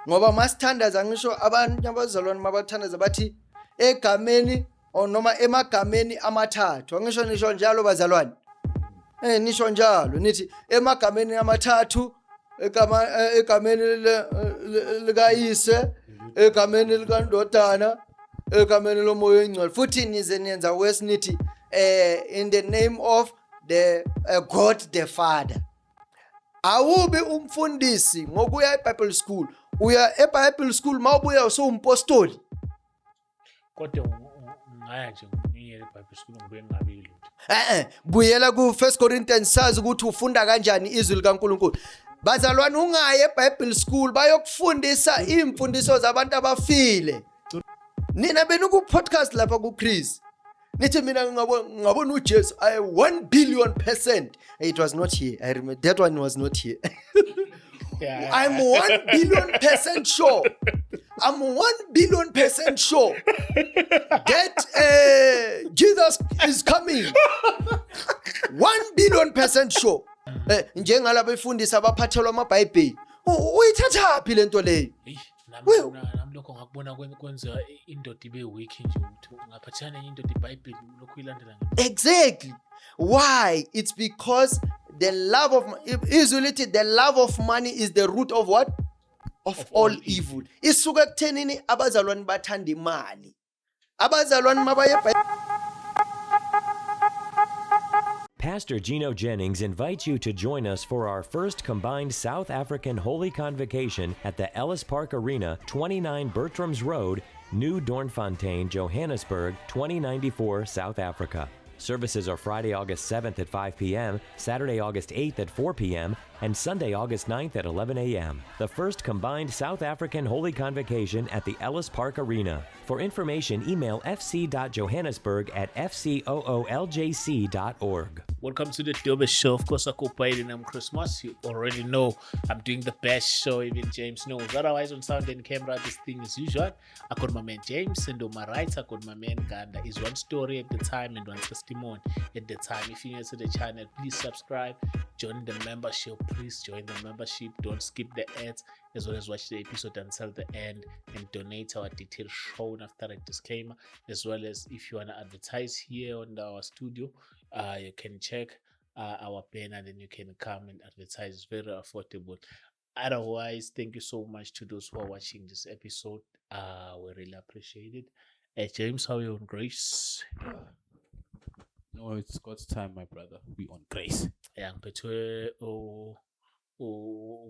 ngoba masithandaza ngisho abantu abazalwane mabathandaza bathi egameni or noma emagameni amathathu angisho njalo bazalwane nisho njalo nithi emagameni amathathu egameni likayise egameni likandodana egameni lomoya oyingcwele futhi nize niyenza wesinithi in the name of the God the Father. Awubi umfundisi ngokuya eBible school, uya eBible school mawubuya usumpostoli. Kodwa ngaya nje ngiyele eBible school ngibuye ngingabili lutho. Buyela ku 1 Corinthians sazi ukuthi ufunda kanjani izwi likaNkulunkulu. Bazalwane ungaye eBible school bayokufundisa imfundiso zabantu abafile. Nina benuku podcast lapha ku Chris. Nithi mina ngabona uJesu 1 billion%. It was not here. I remember that one was not here. Yeah. I'm 1 billion% sure. I'm 1 billion% sure that Jesus is coming. 1 billion% sure. Njengalabo befundisa abaphathelwa amaBhayibheli. Uyithathaphi lento leyo? Nami lokho ngakubona kwenza indoda ibe weak nje ukuthi ngaphathana indoda iBhayibheli lokho ilandela nje. Exactly. Why? It's because the love of money is the root of what? Of all evil. Isuka kuthenini abazalwane bathanda imali. Abazalwane mabaye Pastor Gino Jennings invites you to join us for our first combined South African Holy Convocation at the Ellis Park Arena, 29 Bertrams Road, New Doornfontein, Johannesburg, 2094, South Africa. Services are Friday, August 7th at 5 p.m., Saturday, August 8th at 4 p.m., and Sunday, August 9th at 11 a.m. The first combined South African Holy Convocation at the Ellis Park Arena. For information, email fc.johannesburg@fcooljc.org. Welcome to the Dobe Show. Of course, I cooperated in Christmas. You already know I'm doing the best show, even James knows. Otherwise, on sound and camera, this thing is usual. I got my man James, and on my right, I got my man Ganda. Is one story at the time and one testimony at the time. If you're new to the channel, please subscribe. Join the membership. Please join the membership. Don't skip the ads, as well as watch the episode until the end and donate our detailed show after a disclaimer. As well as if you want to advertise here on our studio, you can check our banner, then you can come and advertise. It's very affordable. Otherwise, thank you so much to those who are watching this episode. We really appreciate it. James, how are you on Grace? No, it's God's time, my brother. We on Grace. Yeah, but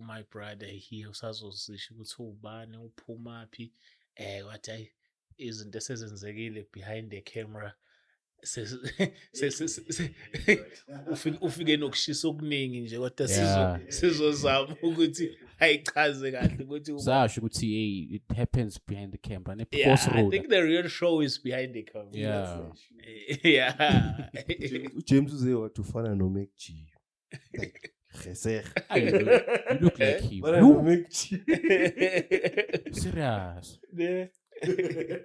my brother here usazozisho ukuthi ubani uphumaphi wathi ayi izinto esezenzekile behind the camera ufike nokushisa okuningi nje kodwa sizozama ukuthi ayichaze kahle ukuthi Zasho ukuthi hey, it happens behind the camera. I think the real show is behind the camera. Yeah. James uze watufana no Mac G. Like Geser. You look like him. But I no Mac G. Serious.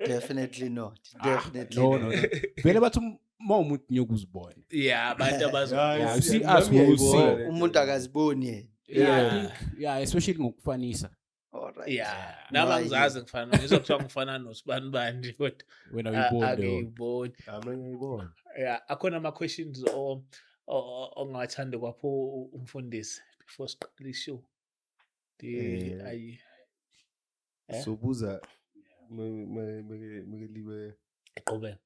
Definitely not. Definitely No. not. Vele bathi umuntu nyokuzibona. Yeah, abantu Yeah, you see Yeah, us we will see. Umuntu akaziboni Yeah, especially ngokufanisa. alright. Yeah, nami angizazi ngifana ngizokuthiwa ngifana nosibani bandi kodwa Wena uyibona. akuyiboni. ngiyibona. Yeah, akhona ama questions ongathanda kwapho umfundisi before siqale ishow. Sobuza mekeliwe Eqhubeka.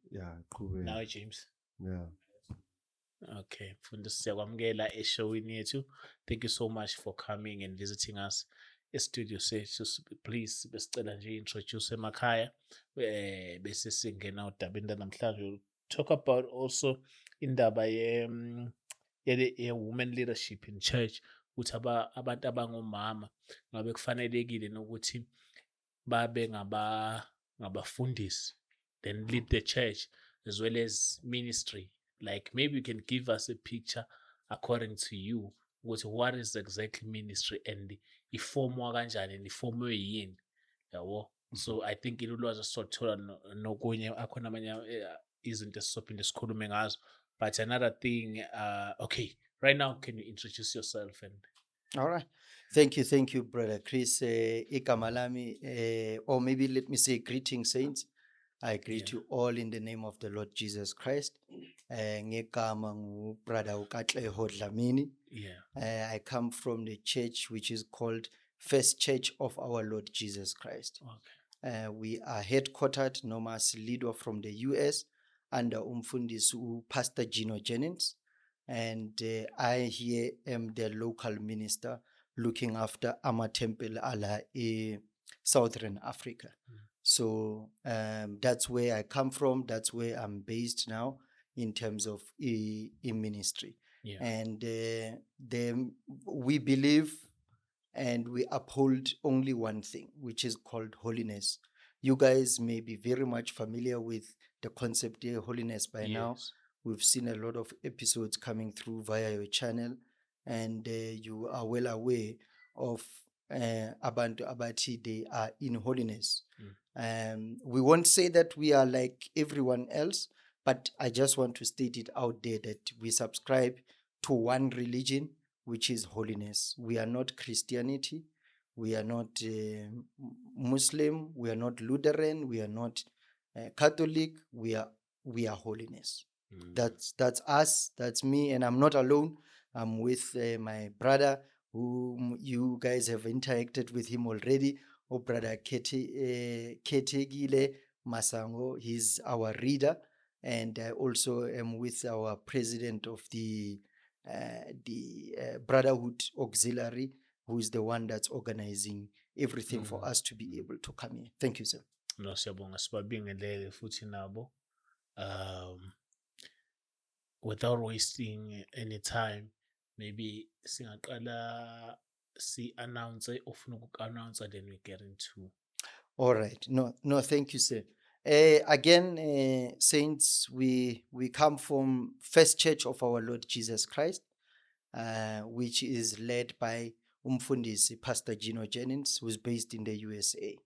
qhubeka. Nawe James. Yeah. Okay, mfundisi siyakwamukela eshowini yethu. Thank you so much for coming and visiting us. Studio sethu, please besicela nje introduce emakhaya bese singena udabeni namhlanje talk about also indaba ye women leadership in church ukuthi abantu abangomama ngabe kufanelekile nokuthi babe ngabafundisi then lead the church as well as ministry. Like maybe you can give us a picture according to you what is exactly ministry and ifomwa kanjani and ifomwe yini yabo. So I think ilulwazi sothola nokunye akhona amanye izinto esizophinde sikhulume ngazo. But another thing, okay, right now can you introduce yourself and All right. Thank you, Brother Chris. Igama lami, or maybe let me say greeting, saints. I greet Yeah. you all in the name of the Lord Jesus Christ. Ngegama Brother Ukatleho Dlamini. Yeah. I come from the church which is called First Church of our Lord Jesus Christ. Okay. We are headquartered, Nomas Lido from the US, under Umfundisi Pastor Gino Jennings. And I here am the local minister looking after Ama Temple Ala Southern Africa. So that's where I come from. That's where I'm based now in terms of ministry. Yeah. And we believe and we uphold only one thing, which is called holiness. You guys may be very much familiar with the concept of holiness by now. Yes. We've seen a lot of episodes coming through via your channel, and you are well aware of Abantu Abati, they are in holiness. We won't say that we are like everyone else, but I just want to state it out there that we subscribe to one religion, which is holiness. We are not Christianity, we are not Muslim, we are not Lutheran, we are not Catholic. We are holiness. That's us. That's me, and I'm not alone. I'm with my brother, whom you guys have interacted with him already. Oh, brother Ketegile Masango. He's our reader, and I also am with our president of the Brotherhood Auxiliary, who is the one that's organizing everything for us to be able to come here. Thank you, sir. No, siyabonga sibabingelele futhi nabo. Without wasting any time, maybe singaqala si-announce ofuna uku-announce, then we get into. All right. No, thank you, sir. Again, saints, we come from First Church of our Lord Jesus Christ, which is led by Umfundisi Pastor Gino Jennings, who is based in the USA.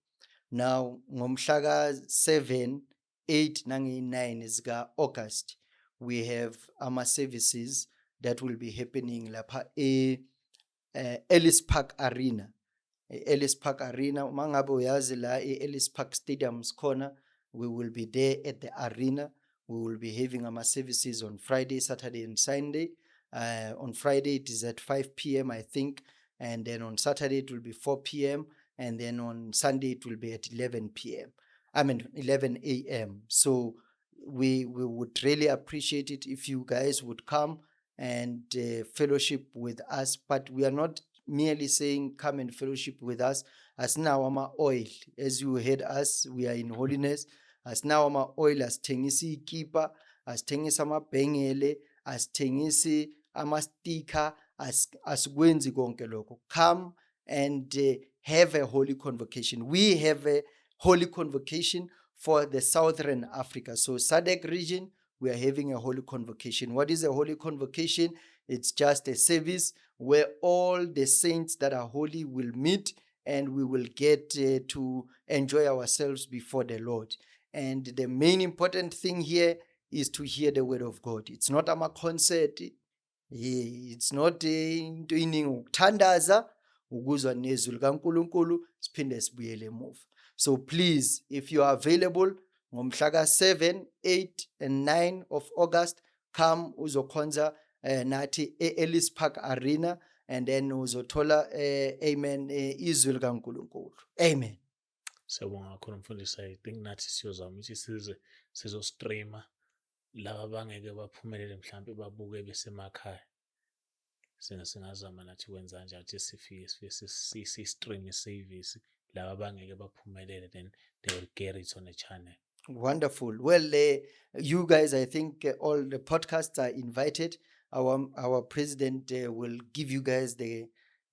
Now, ngomhlaka 7, 8, 9 zika August, we have our services that will be happening lapha Ellis Park Arena. Ellis Park Arena, mangabe uyazi la Ellis Park Stadium's corner, we will be there at the arena. We will be having our services on Friday, Saturday, and Sunday. On Friday, it is at 5 p.m., I think. And then on Saturday, it will be 4 p.m. And then on Sunday, it will be at 11 p.m. 11 a.m. So we would really appreciate it if you guys would come and fellowship with us. But we are not merely saying come and fellowship with us. As now ama oil, as you heard us, we are in holiness. As now ama oil, as tengisi keeper, as tengisi ama bengele, as tengisi ama sticker, as kwenzi konke lokho. Come and have a holy convocation. We have a holy convocation for the Southern Africa. So SADC region, we are having a holy convocation. What is a holy convocation? It's just a service where all the saints that are holy will meet, and we will get to enjoy ourselves before the Lord. And the main important thing here is to hear the word of God. It's not a concert. It's not into ukuthandaza ukuzwa nezwi likaNkulunkulu siphinde sibuyele emuva. So please, if you are available ngomhlaka 7, 8 and 9 of August, come uzokhonza nathi Ellis Park Arena, and then uzothola amen izwi likaNkulunkulu. Amen. Siyabonga kakhulu mfundisi. I think nathi siyozama ukuthi sizo-streama laba bangeke baphumelele mhlawumbe babuke besemakhaya. Singazama nathi kwenza njalo ukuthi sifike si-stream service laba bangeke baphumelele, then they will get it on the channel. Wonderful. Well, you guys, I think all the podcasts are invited. Our president will give you guys the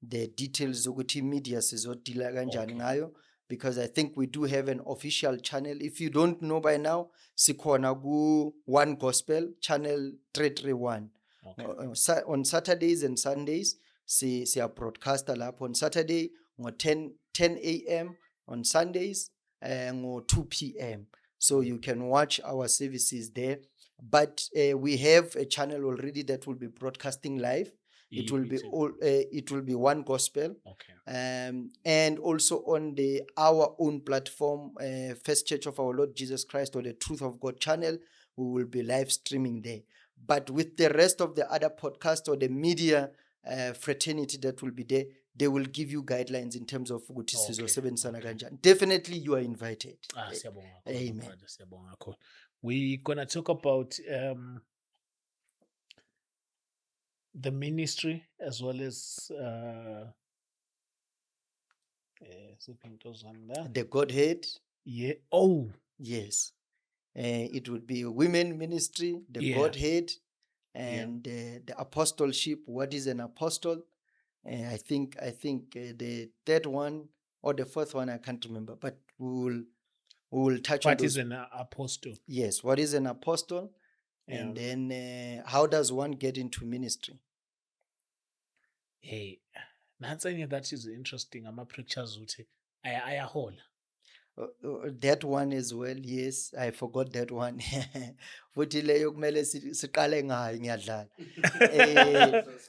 details zokuthi media sizodila kanjani ngayo, because I think we do have an official channel. If you don't know by now, sikhona ku One Gospel channel 331. On Saturdays and Sundays, siya broadcaster lapho. On Saturday ngo 10 a.m. On Sundays ngo 2 p.m. So you can watch our services there. But we have a channel already that will be broadcasting live. It will be EBT. it will be one gospel. Okay. And also on our own platform, First Church of Our Lord Jesus Christ, or the Truth of God channel, we will be live streaming there. But with the rest of the other podcasts or the media fraternity that will be there, they will give you guidelines in terms of ukuthi Okay, sizosebenzisana okay. kanjani. Definitely you are invited. Siyabonga kakhulu, Amen. brother, siyabonga kakhulu. We're gonna talk about the ministry as well as The Godhead, yeah. Oh, yes. It would be women ministry, the Yeah. Godhead, and the apostleship. What is an apostle? I think the third one or the fourth one, I can't remember, but we will touch on what those. is an apostle? Yes, what is an apostle? And then how does one get into ministry? Hey, nansi that is interesting. Ama-preachers uthi ayahola. That one as well, yes, I forgot that one. Futhi leyo kumele siqale ngayo ngiyadlala.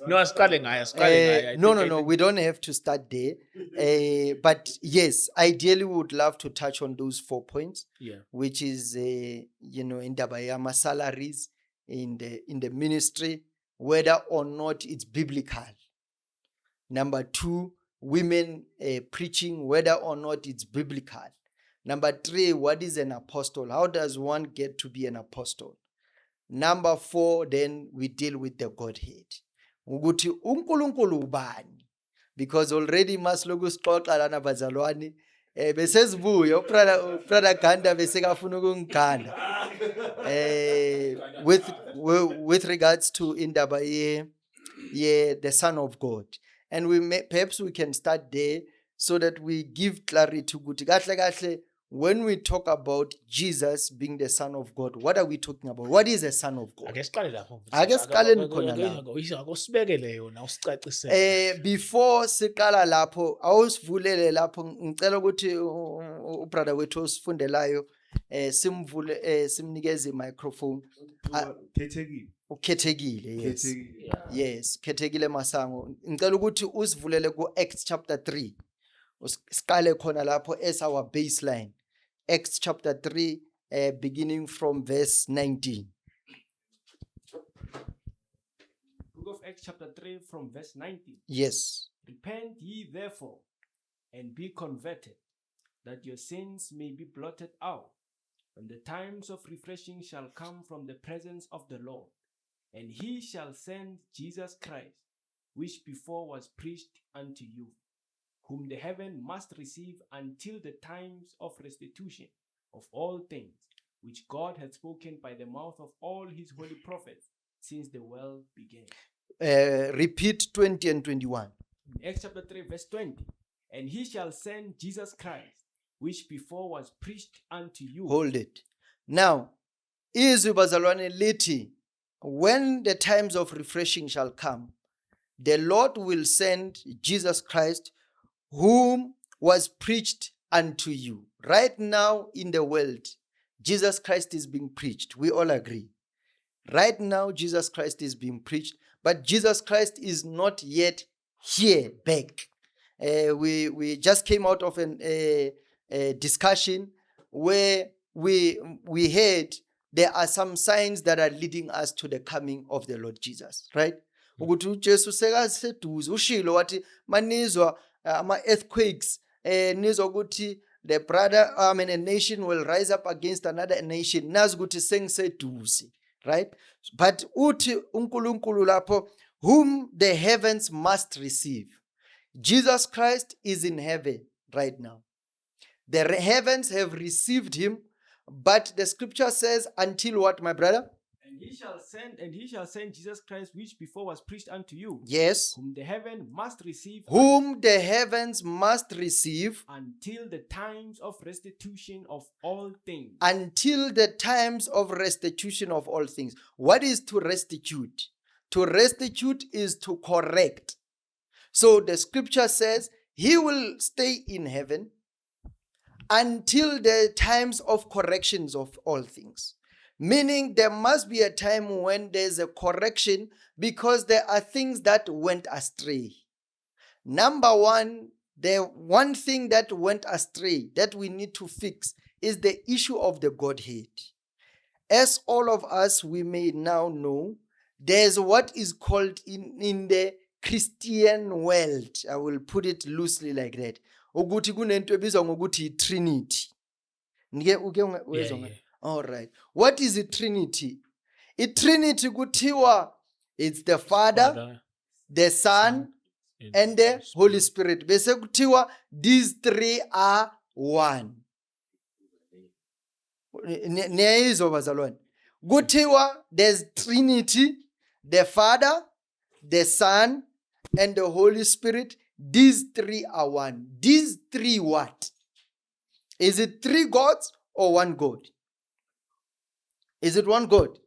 No, asiqale ngayo, asiqale ngayo. I No, think- we don't have to start there. But yes, ideally we would love to touch on those 4 points, Yeah. which is indaba yama salaries in the ministry, whether or not it's biblical. Number 2, women preaching, whether or not it's biblical. Number 3, what is an apostle? How does one get to be an apostle? Number 4, then we deal with the Godhead. Ukuthi uNkulunkulu ubani? Because already masiloku sixoxa lana bazalwane besesibuya ubrother Ganda besekafuna ukungiganda with regards to indaba the Son of God. And perhaps we can start there so that we give clarity ukuthi kahle kahle when we talk about Jesus being the Son of God, what are we talking about? What is a Son of God? Ake siqale lapho. Ake siqaleni khona lapho. Akusibekele yona, usicacisele. Before siqala lapho awusivulele lapho ngicela ukuthi ubrother wethu osifundelayo simvule simnikeze microphone. Khethekile. Ukhethekile, yes. Khethekile. Yes, Khethekile Masango. Ngicela ukuthi usivulele ku Acts chapter 3. Siqale khona lapho as our baseline. Acts chapter 3 beginning from verse 19. Book of Acts chapter 3 from verse 19. Yes. Repent ye therefore, and be converted, that your sins may be blotted out, and the times of refreshing shall come from the presence of the Lord. And he shall send Jesus Christ, which before was preached unto you, whom the heaven must receive until the times of restitution of all things, which God hath spoken by the mouth of all his holy prophets since the world began. Repeat 20 and 21. In Acts chapter 3, verse 20. And he shall send Jesus Christ, which before was preached unto you. Hold it. Now, izwi bazalwane lithi, when the times of refreshing shall come, the Lord will send Jesus Christ, whom was preached unto you. Right now in the world, Jesus Christ is being preached. We all agree. Right now, Jesus Christ is being preached, but Jesus Christ is not yet here back. We just came out of a discussion where we heard there are some signs that are leading us to the coming of the Lord Jesus, right? Ukuthi uJesu sekaseduze ushilo wathi manizwa ama-earthquakes nizwa ukuthi the a nation will rise up against another nation, nazi ukuthi sengiseduze, right? But uthi uNkulunkulu lapho, whom the heavens must receive. Jesus Christ is in heaven right now. The heavens have received him, but the scripture says until what, my brother? And he shall send Jesus Christ, which before was preached unto you. Yes. Whom the heaven must receive. Whom the heavens must receive. Until the times of restitution of all things. Until the times of restitution of all things. What is to restitute? To restitute is to correct. So the scripture says he will stay in heaven until the times of corrections of all things. Meaning there must be a time when there's a correction because there are things that went astray. Number one, the one thing that went astray that we need to fix is the issue of the Godhead. As all of us, we may now know, there's what is called in the Christian world, I will put it loosely like that, ukuthi kunento ebizwa ngokuthi Trinity. Yeah. All right. What is the Trinity? Trinity kuthiwa it's the Father, the Son, and the Holy Spirit. Bese kuthiwa these three are one. Niyayizwa bazalwane. Kuthiwa there's Trinity, the Father, the Son, and the Holy Spirit. These three are one. These three what? Is it three gods or one God? Is it one God?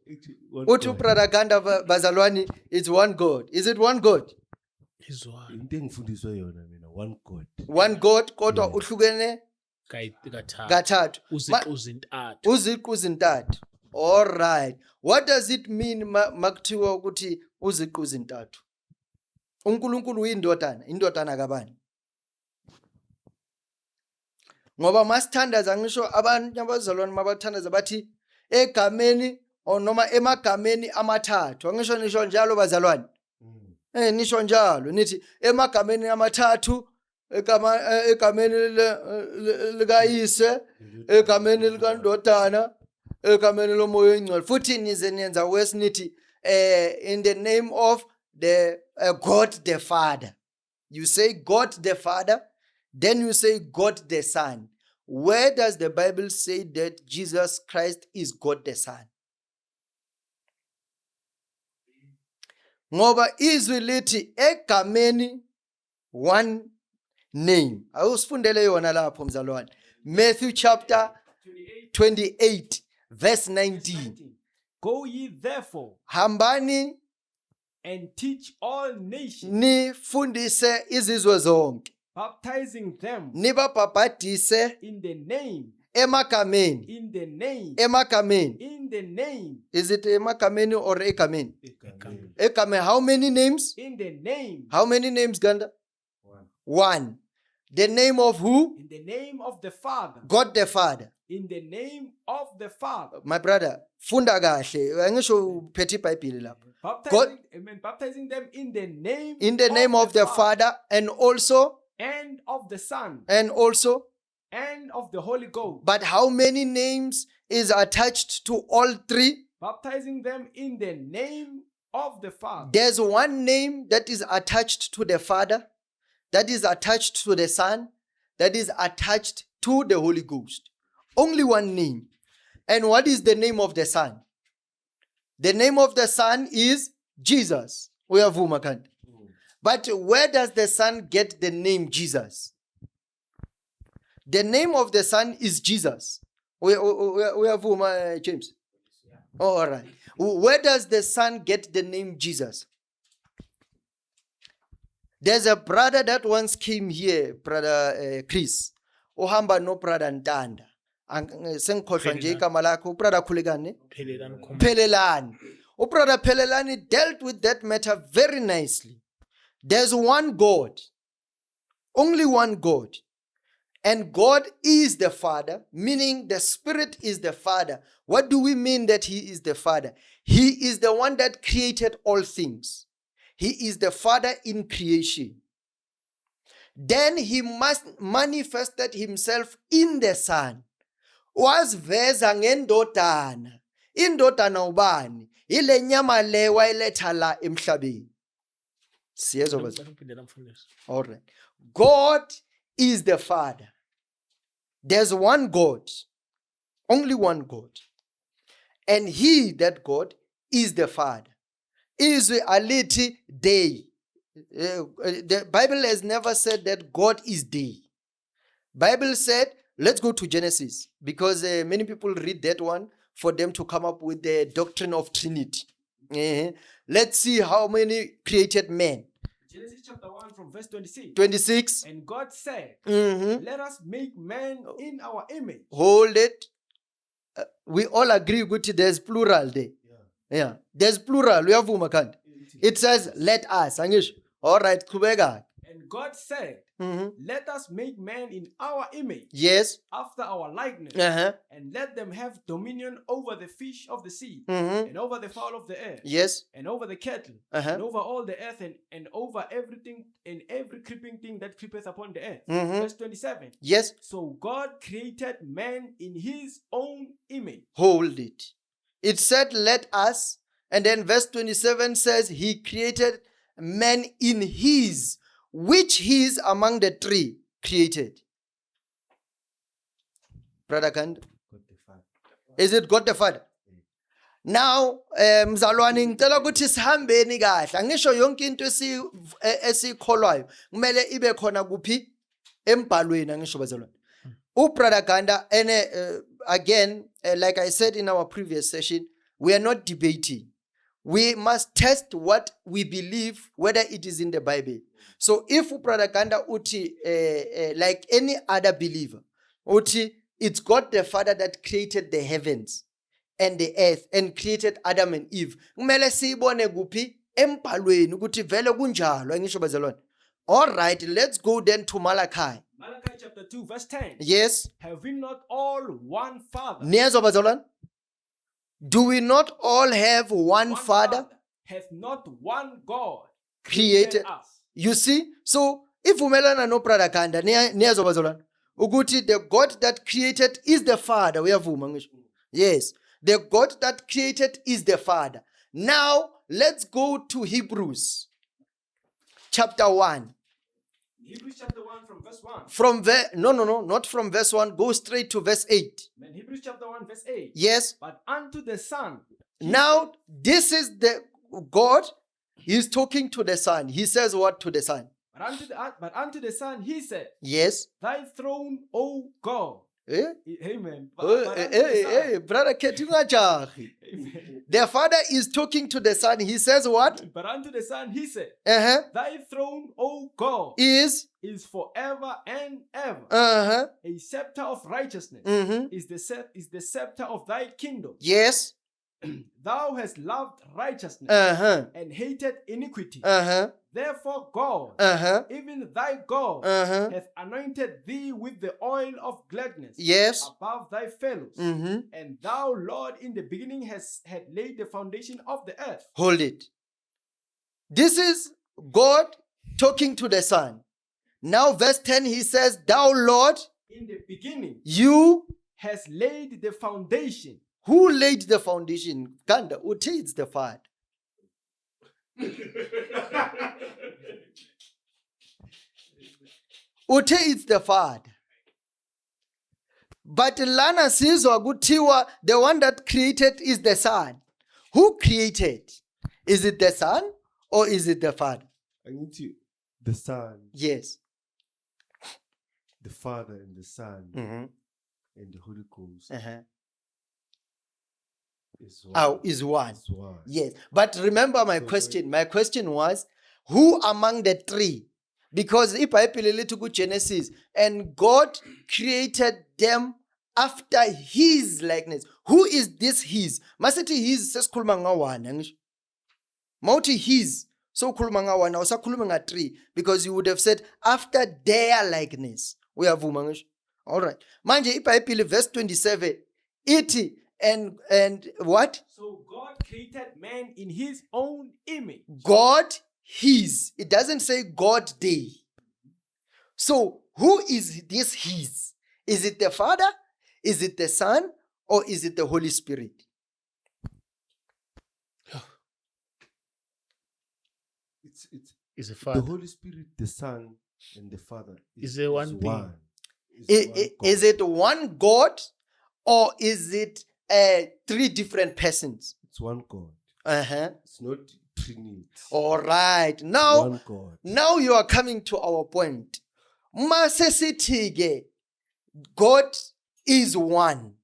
Uthi Pradaganda bazalwane, it's one God. Is it one God? Is one. Into engifundiswe yona mina, one God. One God kodwa uhlukene Kathathu. kathathu. Uziqu zintathu. Uziqu zintathu. All right. What does it mean makuthiwa ukuthi uziqu zintathu? uNkulunkulu indodana kabani? Ngoba masithandaza ngisho abantu abazalwane mabathandaza bathi egameni noma emagameni amathathu. Angisho njalo bazalwane. Nisho njalo nithi emagameni amathathu, egameni likayise, egameni likaNdodana, egameni lomoya oyingcwele. Futhi nize niyenza wesinithi in the name of the God the Father. You say God the Father, then you say God the Son. Where does the Bible say that Jesus Christ is God the Son? Ngoba izwi lithi egameni one name. Awusifundele yona lapho mzalwane. Matthew chapter 28 verse 19. Go ye therefore Hambani and teach all nations, nifundise izizwe zonke. baptizing them Nibabhaphathise in the name, emagameni. in the name, Emagameni. in the name, Is it emagameni or egameni? Egameni. Egameni. How many names? in the name, How many names, Ganda? One. The name of who? in the name of the Father, God the Father. in the name of the Father, My brother, funda kahle. Angisho uphethe iBhayibheli lapho. baptizing, amen, baptizing them in the name of the Father and also and of the Son and of the Holy Ghost, but how many names is attached to all three? baptizing them in the name of the Father, There's one name that is attached to the Father, that is attached to the Son, that is attached to the Holy Ghost. Only one name. And what is the name of the Son? The name of the Son is Jesus. Uyavuma kanti. But where does the Son get the name Jesus? The name of the Son is Jesus. Uyavuma, James? Oh, all right. Where does the Son get the name Jesus? There's a brother that once came here, brother Chris. Ohamba no brother Ntanda. Sengikhohlwa nje igama lakho, brother Khulekani. Phelelani khona. Phelelani. Brother Phelelani dealt with that matter very nicely. There's one God. Only one God. And God is the Father, meaning the Spirit is the Father. What do we mean that He is the Father? He is the one that created all things. He is the Father in creation. Then He must manifested Himself in the Son. Wasiveza ngendodana. Indodana ubani? Ile nyama le wayiletha la emhlabeni. Siyezwa bazalwane. Ngiphinde namfundisa. All right. God is the Father. There's one God. Only one God. And He, that God, is the Father. Izwi alithi day. The Bible has never said that God is day. Bible said, let's go to Genesis, because many people read that one for them to come up with the doctrine of Trinity. Let's see how many created men. Genesis chapter 1 from verse 26. 26. And God said, Mhm. let us make man in our image, Hold it. we all agree ukuthi there's plural there. Yeah, there's plural. Uyavuma kanti. It says let us. Angisho. All right, qhubeka. And God said, Mhm. let us make man in our image, Yes. after our likeness, Uh-huh. and let them have dominion over the fish of the sea, Mhm. and over the fowl of the air, Yes. and over the cattle, Uh-huh. and over all the earth, and over everything and every creeping thing that creepeth upon the earth. Mhm. Verse 27. Yes. So God created man in his own image. Hold it. It said let us, and then verse 27 says he created man in his, which his among the three created. Brother Kand, God the Father. is it God the Father? Now, mzalwane ngicela ukuthi sihambeni kahle. Angisho yonke into esikholwayo kumele ibe khona kuphi embhalweni angisho bazalwane. Brother Ganda, and again, like I said in our previous session, we are not debating. We must test what we believe, whether it is in the Bible. So if Brother Ganda uti, like any other believer, uti, it's God the Father that created the heavens and the earth and created Adam and Eve. Kumele siyibone kuphi embhalweni ukuthi vele kunjalo angisho bazalwane. All right, let's go then to Malachi. Malachi chapter 2, verse 10. Yes. Have we not all one Father? Niyezwa bazalwane? Do we not all have one Father Hath not one God created? us? You see? So, ivumelana no Brother Ganda, niyezwa bazalwane? Ukuthi the God that created is the Father. Uyavuma ngisho? Yes. The God that created is the Father. Now, let's go to Hebrews chapter 1. Hebrews chapter 1 from verse 1. From not from verse 1. Go straight to verse 8. And Hebrews chapter 1 verse 8. Yes. But unto the Son. Now, this is the God. He's talking to the Son. He says what to the Son? But unto the Son he said, Yes. Thy throne, O God. Eh? Amen. Hey, brother Ketingajahi. Amen. The Father is talking to the Son. He says what? But unto the Son he said, Uh-huh. Thy throne, O God, Is forever and ever. uh-huh. A scepter of righteousness Mm-hmm. is the scepter of thy kingdom. Yes. Thou hast loved righteousness Uh-huh. and hated iniquity. Uh-huh. Therefore God, Uh-huh. even thy God, Uh-huh. hath anointed thee with the oil of gladness Yes. above thy fellows. Mm-hmm. And thou, Lord, in the beginning had laid the foundation of the earth. Hold it. This is God talking to the Son. Now, verse 10, he says, Thou, Lord, In the beginning you has laid the foundation. who laid the foundation. Kanda, uthi it's the Father. Uthi it's the Father. But lana sizwa kuthiwa the one that created is the Son. Who created? Is it the Son or is it the Father? I need to, the Son, Yes. the Father, and the Son, Mm-hmm. and the Holy Ghost Uh-huh. is one. Oh, is one. Is one. Yes. But remember my So question. My question was, who among the three? Because if I to Genesis, and God created them after his likeness. Who is this his? Masithi his sesikhuluma ngawana ngisho. Mawuthi his so khuluma ngawana usakhuluma nga three because you would have said after their likeness. Uyavuma ngisho. All right. Manje iBhayibheli verse 27 ithi and what? So God created man in his own image. God his. It doesn't say God they. So who is this his? Is it the Father? Is it the Son? Or is it the Holy Spirit? It's Is a the Father. Holy Spirit, the Son, and the Father. Is there one being? Is it one God or is it three different persons? It's one God. Uh-huh. It's not Trinity. All right. Now, One God. now you are coming to our point. Masesithi God is one.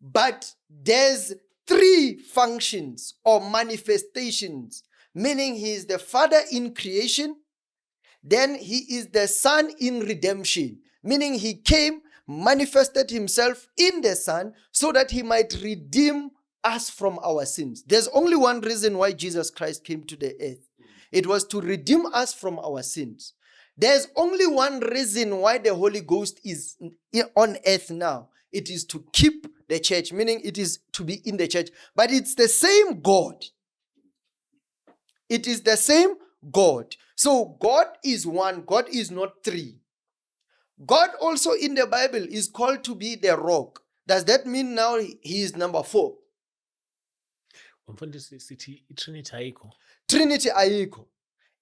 But there's three functions or manifestations, meaning he is the Father in creation, then he is the Son in redemption, meaning he came manifested himself in the Son so that he might redeem us from our sins. There's only one reason why Jesus Christ came to the earth. It was to redeem us from our sins. There's only one reason why the Holy Ghost is on earth now. It is to keep the church, meaning it is to be in the church. But it's the same God. It is the same God. So God is one. God is not three. God also in the Bible is called to be the rock. Does that mean now he is number 4? Umfundisi sithi iTrinity ayikho. Trinity ayikho.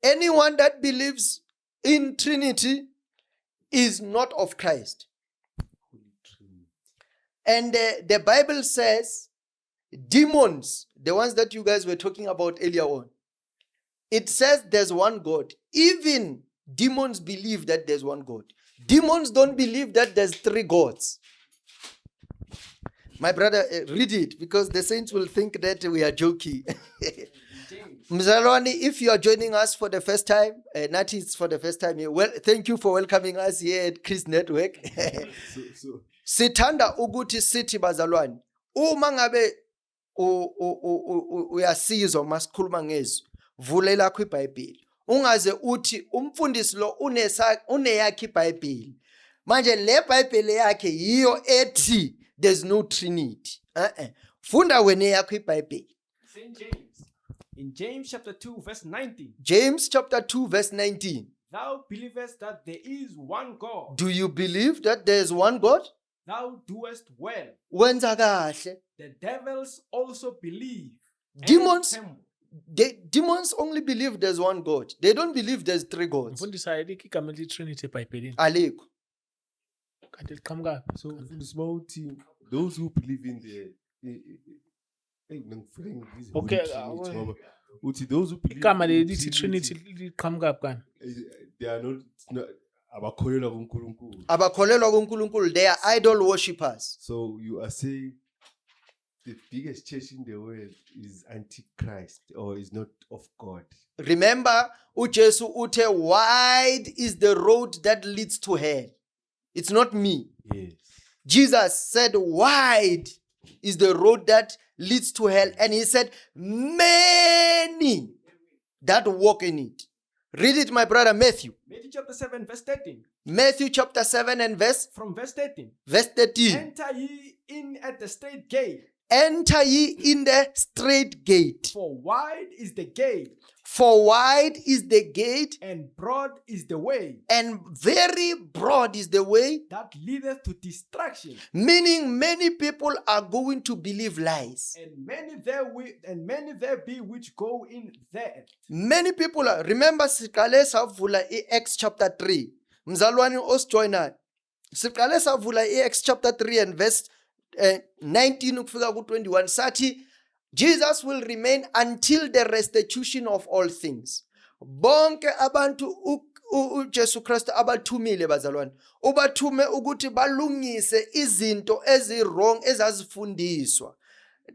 Anyone that believes in Trinity is not of Christ. And the Bible says demons, the ones that you guys were talking about earlier on, it says there's one God. Even demons believe that there's one God. Demons don't believe that there's 3 gods. My brother, read it because the saints will think that we are joking. Mzalwani, if you are joining us for the first time, Nati, it's for the first time here. Well, thank you for welcoming us here at Chris Network. Sithanda ukuthi sithi bazalwane, uma ngabe uyasizwa masikhuluma ngezwi, vula lakho iBhayibheli. Ungaze uthi umfundisi lo uneyakhe iBhayibheli. Manje le Bhayibheli yakhe yiyo ethi there's no Trinity. Funda wena yakho iBhayibheli. St. James, in James chapter 2 verse 19. James chapter 2 verse 19. Thou believest that there is one God. Do you believe that there is one God? Thou doest well. Wenza kahle. The devils also believe. and Demons, tremble. demons only believe there's one God. They don't believe there's 3 gods. Umfundisi ayikho igama leTrinity eBhayibhelini. Alikho. Kanti liqhamuka. So mfundisi mawuthi those who believe in the Okay, uthi those who believe Igama in lelithi Trinity liqhamuka kani? they are not abakholelwa kuNkulunkulu. Abakholelwa kuNkulunkulu, they are idol worshippers. So you are saying the biggest church in the world is antichrist or is not of God. Remember, uJesu uthe wide is the road that leads to hell. It's not me. Yes. Jesus said wide is the road that leads to hell, and he said many that walk in it. Read it, my brother. Matthew Matthew chapter 7 verse 13. Matthew chapter 7 and From verse 13. verse 13. Enter ye in at the straight gate. Enter ye in the straight gate, For wide is the gate, for wide is the gate, and broad is the way and very broad is the way, that leadeth to destruction, meaning many people are going to believe lies. and many there be which go in there. Many people are, remember siqale savula Acts chapter 3. Mzalwane osjoyina. Siqale savula Acts chapter 3 and verse 19 ukufika ku21 sathi Jesus will remain until the restitution of all things. Bonke abantu uJesu Kristu abathumile bazalwane, ubathume ukuthi balungise izinto ezi-wrong ezazifundiswa.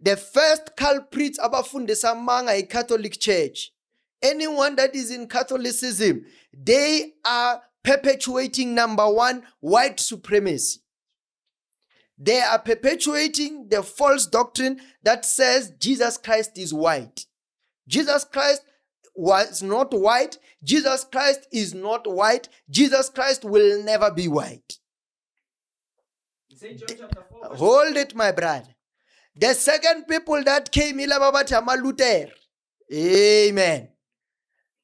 The first culprits abafundisa manga iCatholic Church. Anyone that is in Catholicism, they are perpetuating number 1, white supremacy. They are perpetuating the false doctrine that says Jesus Christ is white. Jesus Christ was not white. Jesus Christ is not white. Jesus Christ will never be white. St. John chapter 4 verse Hold it, my brother. The second people that came, ilababati amaLuther. Amen.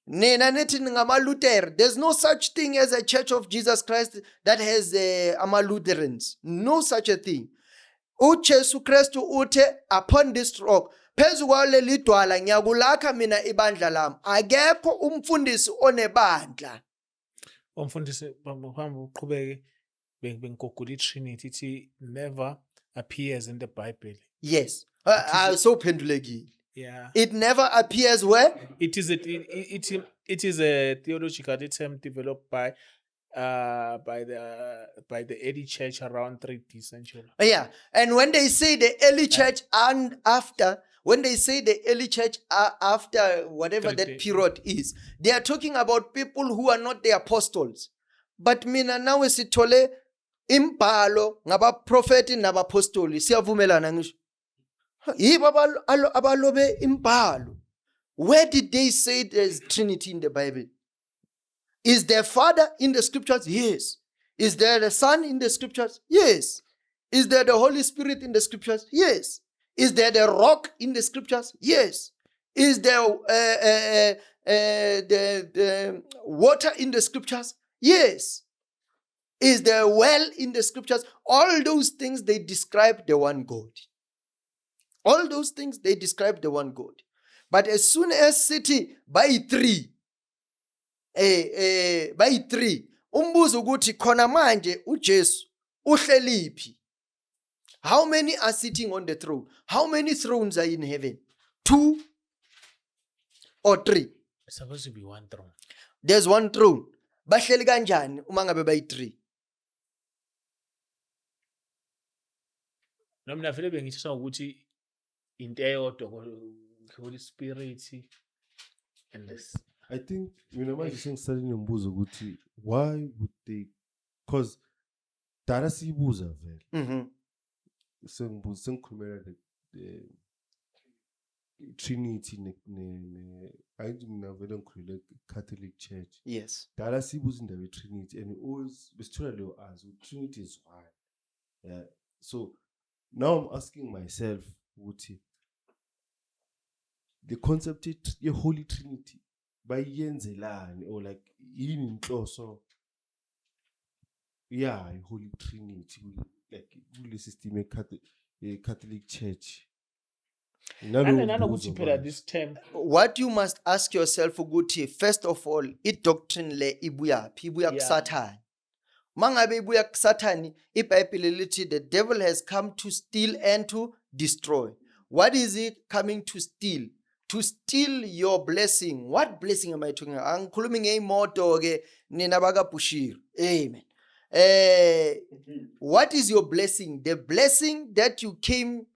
Nina nithi ngamaLuther. There's no such thing as a Church of Jesus Christ that has amaLutherans. No such a thing. uJesu Kristu uthe upon this rock, phezu kwaleli dwala ngiyakulakha mina ibandla lami. Akekho umfundisi onebandla. Umfundisi bamba uqhubeke bengigugula iTrinity ithi never appears in the Bible. Yes. So pendulekile. Yeah. It never appears where? It is a theological term developed by the early church around 3rd century. Yeah. And when they say the early church and after, when they say the early church after whatever that period is, they are talking about people who are not the apostles. But mina nawe sithole imbhalo ngabaprofeti nabapostoli siyavumelana ngisho yibo abalobe imbhalo. Where did they say there's Trinity in the Bible? Is there Father in the scriptures? Yes. Is there the Son in the scriptures? Yes. Is there the Holy Spirit in the scriptures? Yes. Is there the rock in the scriptures? Yes. Is there the water in the scriptures? Yes. Is there a well in the scriptures? All those things, they describe the one God. All those things, they describe the one God. But as soon as city by three, umbuzo ukuthi khona manje uJesu uhleliphi? How many are sitting on the throne? How many thrones are in heaven? 2 or 3? It's supposed to be one throne. There's one throne. Bahleli kanjani uma ngabe bayi-3? Noma mina vele bengitshela ukuthi into eyodwa Holy Spirit and this. I think mina manje sengisalile nombuzo ukuthi why would they, because dala siyibuza vele sengikhulumela the Trinity ayithi mina vele ngikhulele Catholic Church. Yes. Dala siyibuza indaba ye-Trinity and always besithola leyo answer Trinity is one. Yeah. So now I'm asking myself ukuthi the concept ye Holy Trinity bayenzelani, or like yini inhloso Holy Trinity like kule system Catholic Church. Nanokuthi phela this term What you must ask yourself ukuthi first of all i-doctrine le ibuyaphi? Ibuya kuSathane. Mangabe ibuya kuSathane, iBhayibheli lithi the devil has come to steal and to destroy. What is he coming to steal? To steal your blessing. What blessing am I talking about? Angikhulumi ngeimoto ke nina bakaBushiri. Amen. What is your blessing? The blessing that you came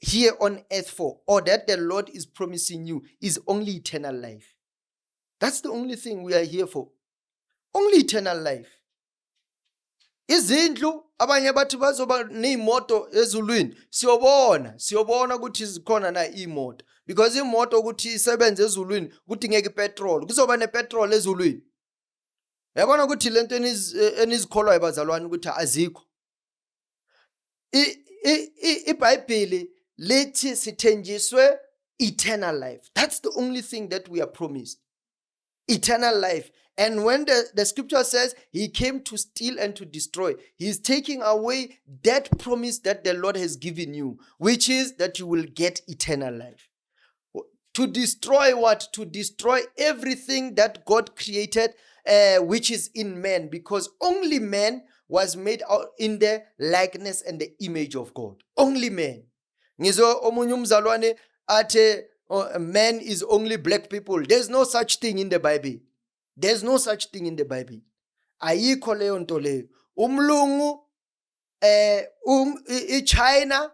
here on earth for, or that the Lord is promising you, is only eternal life. That's the only thing we are here for. Only eternal life. Izindlu abanye bathi bazoba neimoto ezulwini, siyobona ukuthi zikhona na imoto, because imoto ukuthi isebenze ezulwini kudingeka ipetrol, kuzoba nepetrol ezulwini. Yabona ukuthi lento enizikholwa ebazalwane ukuthi azikho. iBhayibheli lithi sithenjiswe eternal life. That's the only thing that we are promised. Eternal life. And when the scripture says he came to steal and to destroy, he's taking away that promise that the Lord has given you, which is that you will get eternal life. To destroy what? To destroy everything that God created, which is in man, because only man was made out in the likeness and the image of God. Only man. Ngizo omunye umzalwane athe man is only black people. There's no such thing in the Bible. There's no such thing in the Bible. Ayikho leyo nto leyo. Umlungu, China,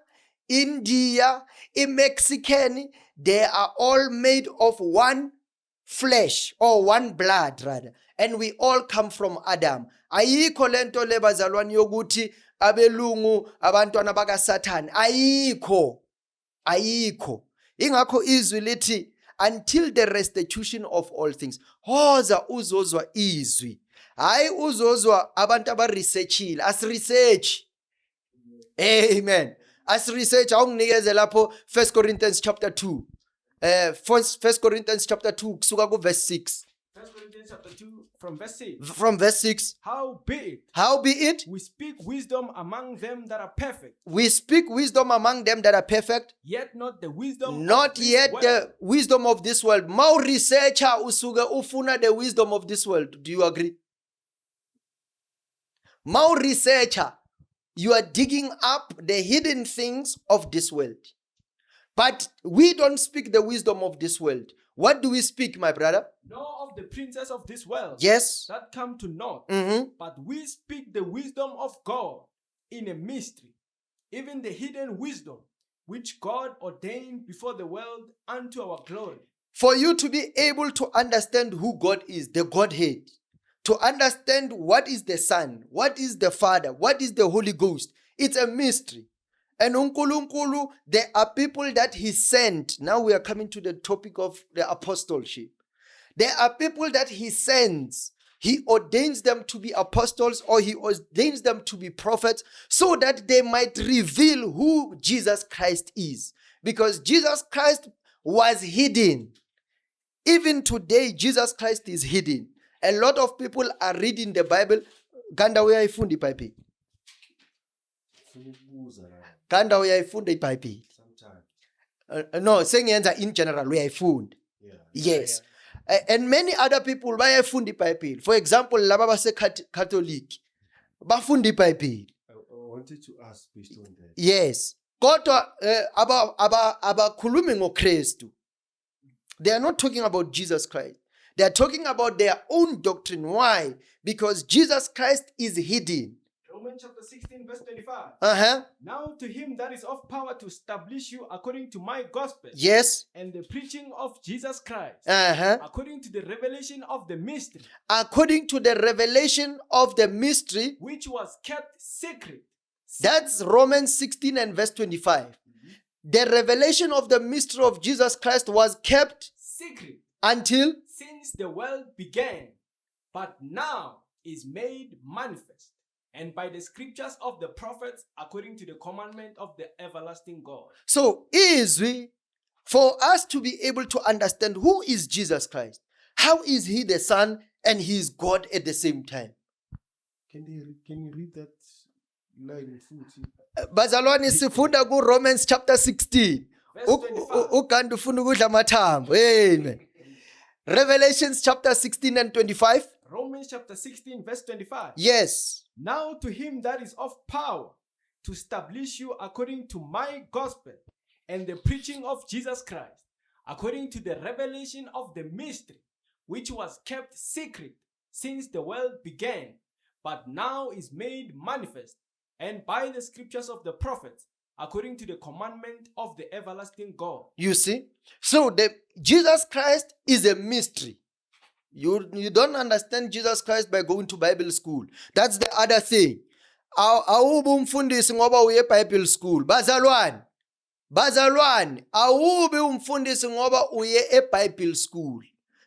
India, Mexican, they are all made of one flesh, or one blood rather, and we all come from Adam. Ayikho lento le bazalwane yokuthi abelungu abantwana bakaSathane. Ayikho. Ingakho izwi lithi until the restitution of all things. Hoza uzozwa izwi. Hayi uzozwa abantu abaresearchile. As-research. Amen. As-research awunginikeze lapho 1 Corinthians chapter 2. 1 Corinthians chapter 2 kusuka ku verse 6. 1 Corinthians chapter 2 from verse 6. From verse 6. How be it? we speak wisdom among them that are perfect, We speak wisdom among them that are perfect, yet not the wisdom not of this yet world. the wisdom of this world. Mau researcher usuke ufuna the wisdom of this world. Do you agree? Mau researcher, you are digging up the hidden things of this world. But we don't speak the wisdom of this world. What do we speak, my brother? Nor of the princes of this world Yes. that come to naught, Mhm. but we speak the wisdom of God in a mystery, even the hidden wisdom which God ordained before the world unto our glory. For you to be able to understand who God is, the Godhead. to understand what is the Son, what is the Father, what is the Holy Ghost. It's a mystery. And uNkulunkulu, there are people that he sent. Now we are coming to the topic of the apostleship. There are people that he sends. He ordains them to be apostles, or he ordains them to be prophets, so that they might reveal who Jesus Christ is. Because Jesus Christ was hidden. Even today, Jesus Christ is hidden. A lot of people are reading the Bible. Kanda uyayifundi iBhayibheli. Ufuna ukubuza la Kanda uyayifundi iBhayibheli. sometime. No, sengiyenza in general uyayifundi. Yeah. Yes. And many other people bayafunda iBhayibheli. For example, laba base Catholic bafunda iBhayibheli. I wanted to ask based on that. Yes. Kodwa abakhulumi ngoKristu. They are not talking about Jesus Christ. They are talking about their own doctrine. Why? Because Jesus Christ is hidden. Romans chapter 16, verse 25. Uh-huh. Now to him that is of power to establish you according to my gospel Yes. and the preaching of Jesus Christ, Uh-huh. according to the revelation of the mystery, According to the revelation of the mystery, which was kept secret. that's Romans 16 and verse 25. The revelation of the mystery of Jesus Christ was kept Secret until since the world began, but now is made manifest, and by the scriptures of the prophets, according to the commandment of the everlasting God. so for us to be able to understand who is Jesus Christ, how is he the Son and he is God at the same time. Can you read that line futhi? Bazalwane sifunda ku Romans chapter 16. Verse 25. Ukanti ufuna ukudla amathambo. Amen. Revelations chapter 16 and 25. Romans chapter 16, verse 25. Yes. Now to him that is of power to establish you according to my gospel and the preaching of Jesus Christ, according to the revelation of the mystery, which was kept secret since the world began, but now is made manifest, and by the scriptures of the prophets, according to the commandment of the everlasting God. You see? So Jesus Christ is a mystery. You don't understand Jesus Christ by going to Bible school. That's the other thing. Awubi umfundisi ngoba uye Bible school. Bazalwane, awubi umfundisi ngoba uye Bible school.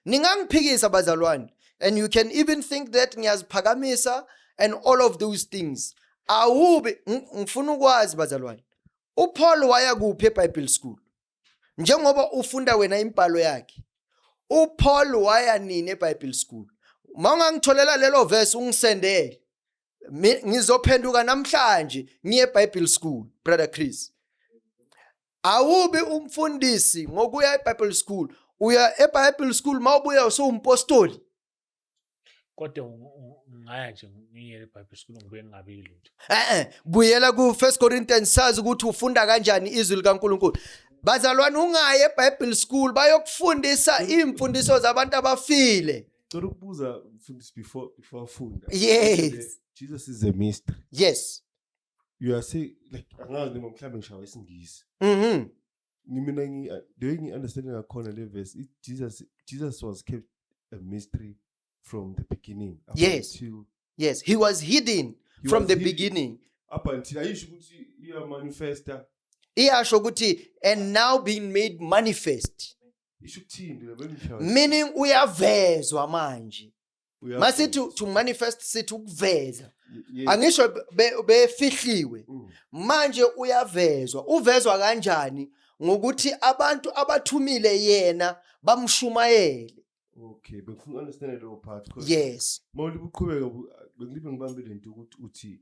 Ningangiphikisa bazalwane. And you can even think that ngiyaziphakamisa and all of those things. Awubi ngifuna ukwazi bazalwane. uPaul waya kuphi eBible school? Njengoba ufunda wena impalo yakhe. uPaul waya nini eBible school? Mawungangitholela lelo verse ungisendele. Ngizophenduka namhlanje ngiye eBible school, brother Chris. Awubi umfundisi ngokuya eBible school. Uya eBible school mawubuya usumpostoli. Kodwa ngaya nje ngiye eBible school ngibuye ngingabili lutho. Buyela ku 1 Corinthians sazi ukuthi ufunda kanjani izwi likaNkulunkulu. Bazalwane ungaye eBible school bayokufundisa imfundiso zabantu abafile. Cela ukubuza mfundisi before afunda. Yes. Jesus is a mystery. Yes. You are saying like angazi noma mhlambe ngishawa isingisi. Mhm. Mina the way ngi understanding ngakhona le verse Jesus was kept a mystery from the beginning. Up Yes. until Yes, he was hidden He from was the hidden. beginning. up until ayisho ukuthi iya manifesta. Iyasho ukuthi and now being made manifest. Isho ukuthini le bengishawa. Meaning uyavezwa manje. Masithi to manifest sithi ukuveza. Angisho befihliwe. Manje uyavezwa. Uvezwa kanjani? Ngokuthi abantu abathumile yena bamshumayele. Okay, bengifuna understand lo part because Yes. mawuli buqhubeka bengilibe ngibambile into ukuthi uthi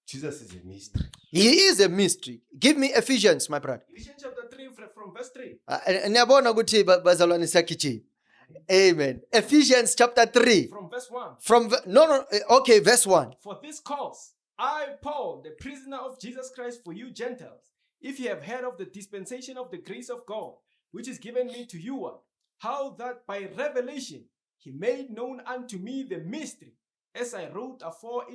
Jesus is a mystery. He is a mystery. Give me Ephesians, my brother. Ephesians chapter 3 from verse 3. Niyabona ukuthi bazalwane siyagijima. Amen. Ephesians chapter 3. From verse 1. Okay, verse 1. For this cause, I, Paul, the prisoner of Jesus Christ for you Gentiles, if you have heard of the dispensation of the grace of God, which is given me to you, how that by revelation he made known unto me the mystery, as I wrote afore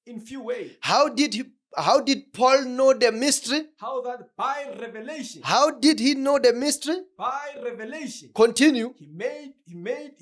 in few ways. How did how did Paul know the mystery? How that by revelation, How did he know the mystery? by revelation, Continue. he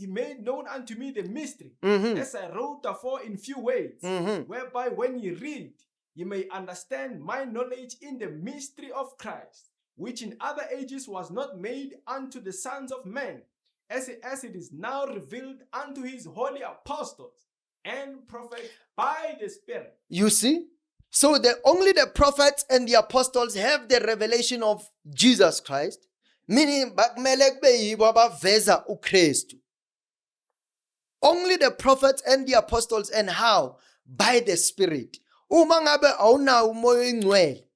made known unto me the mystery, Mhm. as I wrote afore in few words, Mhm. whereby when ye read, ye may understand my knowledge in the mystery of Christ, which in other ages was not made unto the sons of men, as it is now revealed unto his holy apostles and prophets by the Spirit. You see? So only the prophets and the apostles have the revelation of Jesus Christ, meaning bakumele kube yibo abaveza uKristu. Only the prophets and the apostles, and how? By the Spirit. Uma ngabe awunawo umoya oyingcwele,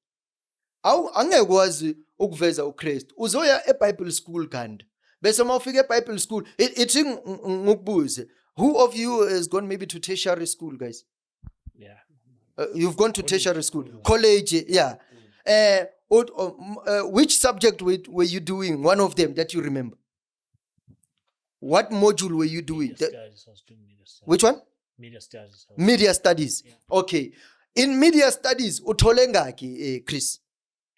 angekwazi ukuveza uKristu. Uzoya eBible school kanti. Bese mawufika eBible school, ithi ngikubuze, who of you has gone maybe to tertiary school, guys? Yeah. You've gone to tertiary school, college, yeah. Which subject were you doing? One of them that you remember. What module were you doing? Media studies, I was doing media studies. Which one? Media studies. Media studies. Yeah. Okay. In media studies, uthole ngaki, Chris?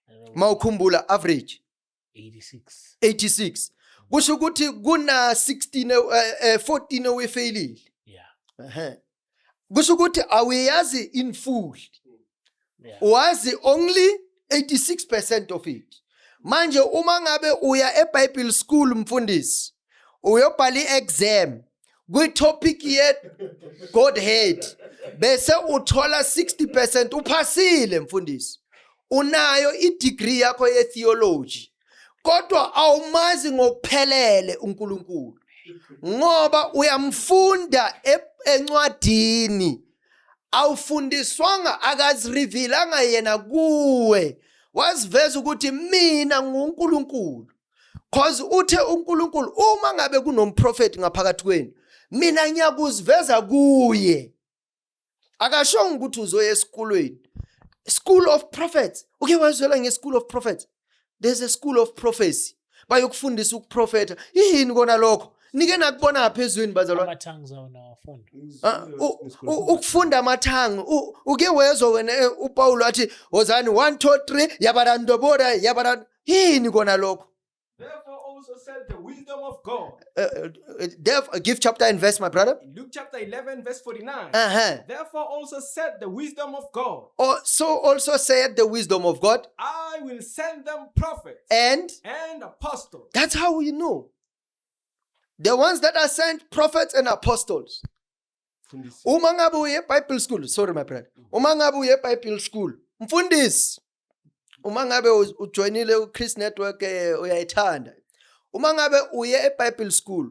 I don't know, Mawukhumbula average 86. 86. Kusho ukuthi kuna 16 14 owefailile. Yeah. Kusho ukuthi awuyazi in full. Yeah. Wazi only 86% of it. Manje uma ngabe uya eBible school mfundisi, uyobhala i-exam kwi-topic ye Godhead, bese uthola 60% uphasile mfundisi. Unayo i-degree yakho ye-theology. Kodwa awumazi ngokuphelele uNkulunkulu. Ngoba uyamfunda encwadini, awufundiswanga, akazirevealanga yena kuwe, waziveza ukuthi mina nguNkulunkulu. Cause uthe uNkulunkulu uma ngabe kunomprofeti ngaphakathi kwenu, mina ngiyakuziveza kuye. Akashongo ukuthi uzoya esikolweni. School of prophets. Uke wazwela nge-school of prophets? There's a school of prophecy. Bayokufundisa ukuprofeta. Yini kona lokho? Nike nakubona ngaphezweni bazalwane. Ama-tongues awunawafunda. Ukufunda amathanga. Uke wezwa wena uPaul athi wozani 1 2 3 yabarandobora yabaran. Yini kona lokho? Therefore also said the wisdom of God. Give chapter and verse, my brother. In Luke chapter 11 verse 49. Therefore also said the wisdom of God. So also said the wisdom of God. I will send them prophets And apostles. that's how we know. The ones that are sent, prophets and apostles. Mfundisi. Uma ngabe uye Bible school, sorry my brother. Uma ngabe uye Bible school, mfundisi. Uma ngabe ujoinile uChris Network uyayithanda. Uma ngabe uye eBible school,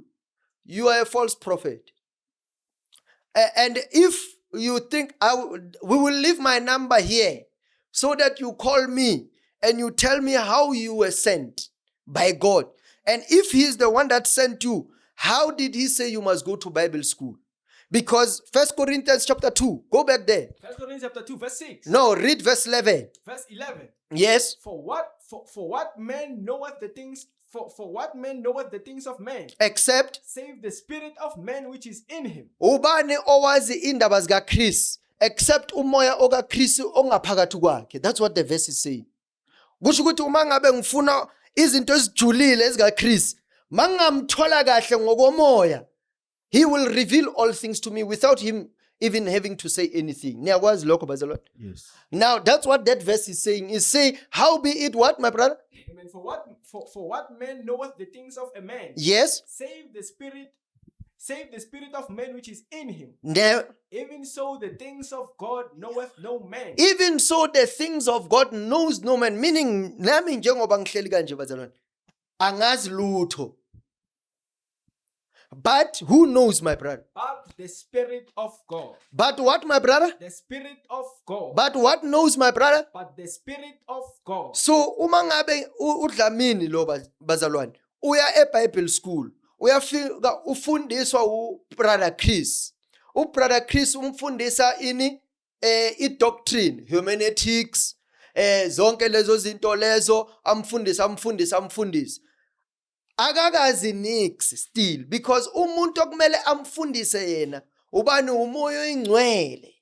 you are a false prophet. And if you think we will leave my number here so that you call me and you tell me how you were sent by God. And if he is the one that sent you, how did he say you must go to Bible school? Because 1 Corinthians chapter 2, go back there. 1 Corinthians chapter 2 verse 6. No, read verse 11. Verse 11. Yes. For what man knoweth the things of man, Except save the spirit of man which is in him. ubani owazi indaba zikaChris except umoya okaChris ongaphakathi kwakhe. That's what the verse is saying. Kusho ukuthi uma ngabe ngifuna izinto ezijulile ezikaChris, mangamthola kahle ngokomoya, he will reveal all things to me without him even having to say anything. Niyakwazi lokho bazalwane? Yes. Now that's what that verse is saying. Is say, how be it what, my brother? Amen. For what man knoweth the things of a man? Yes. Save the spirit of man which is in him. Now, Even so the things of God knoweth no man. even so the things of God knows no man. Meaning, nami njengoba ngihleli kanje bazalwane, angazi lutho. But who knows, my brother? But the spirit of God. But what, my brother? The spirit of God. But what knows, my brother? But the spirit of God. So uma ngabe uDlamini lo bazalwane uya eBible school, uyafika ufundiswa ubrother Chris. Ubrother Chris umfundisa ini i-doctrine, hermeneutics, zonke lezo zinto lezo amfundisa. Akakazi nix still, because umuntu okumele amfundise yena ubani umoya oyingcwele.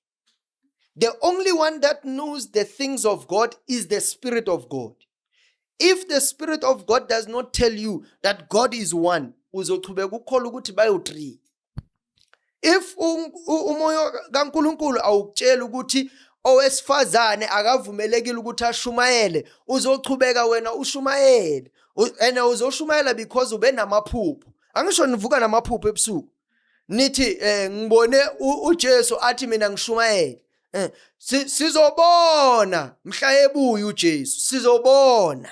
The only one that knows the things of God is the Spirit of God. If the Spirit of God does not tell you that God is one, uzochubeka ukukholwa ukuthi bayo-3. If umoya kaNkulunkulu awukutshela ukuthi owesifazane akavumelekile ukuthi ashumayele, uzochubeka wena ushumayele. And uzoshumayela because ube namaphupho. Angisho nivuka namaphupho ebusuku. Nithi ngibone uJesu athi mina ngishumayele. Sizobona mhla ebuya uJesu. Sizobona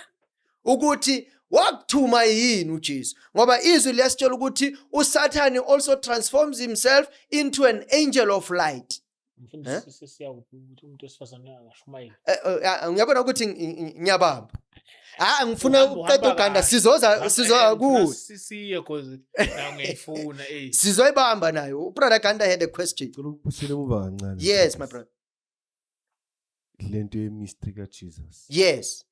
ukuthi wakuthuma yini uJesu. Ngoba izwi liyasitshela ukuthi uSathane also transforms himself into an angel of light. Mfundisi siyakuphi ukuthi umuntu wesifazane angashumayeli. Ngiyabona ukuthi ngiyabamba. Ngifuna ukuqeda uganda sizoza kuwe. Sisiye cause na ngiyifuna Sizoyibamba nayo. Brother Ganda had a question. Ngicela ukubusela emuva kancane. Yes, my brother. Lento ye-mystery kaJesus. Yes.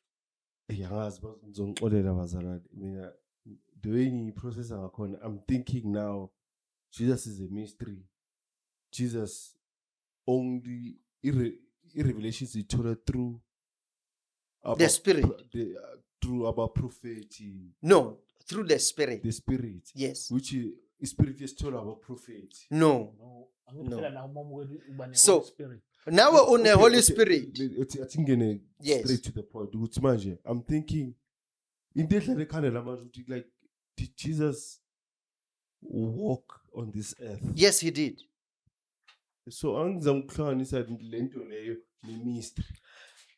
Angazi ngizongixolela bazalwane. Mina the way ngiyiprocessa ngakhona, I'm thinking now Jesus is a mystery. Jesus only i-revelations he told through The Spirit. Through our prophet. No, through the Spirit. The Spirit. Yes. Which is Spirit is told our prophet. No. So, So spirit. now we're on the Holy Okay, Spirit. I think Yes. straight to the point. Ukuthi manje, I'm thinking in the kind of like, did Jesus walk on this earth? Yes, he did. So angizamkhlanisa lento leyo mystery.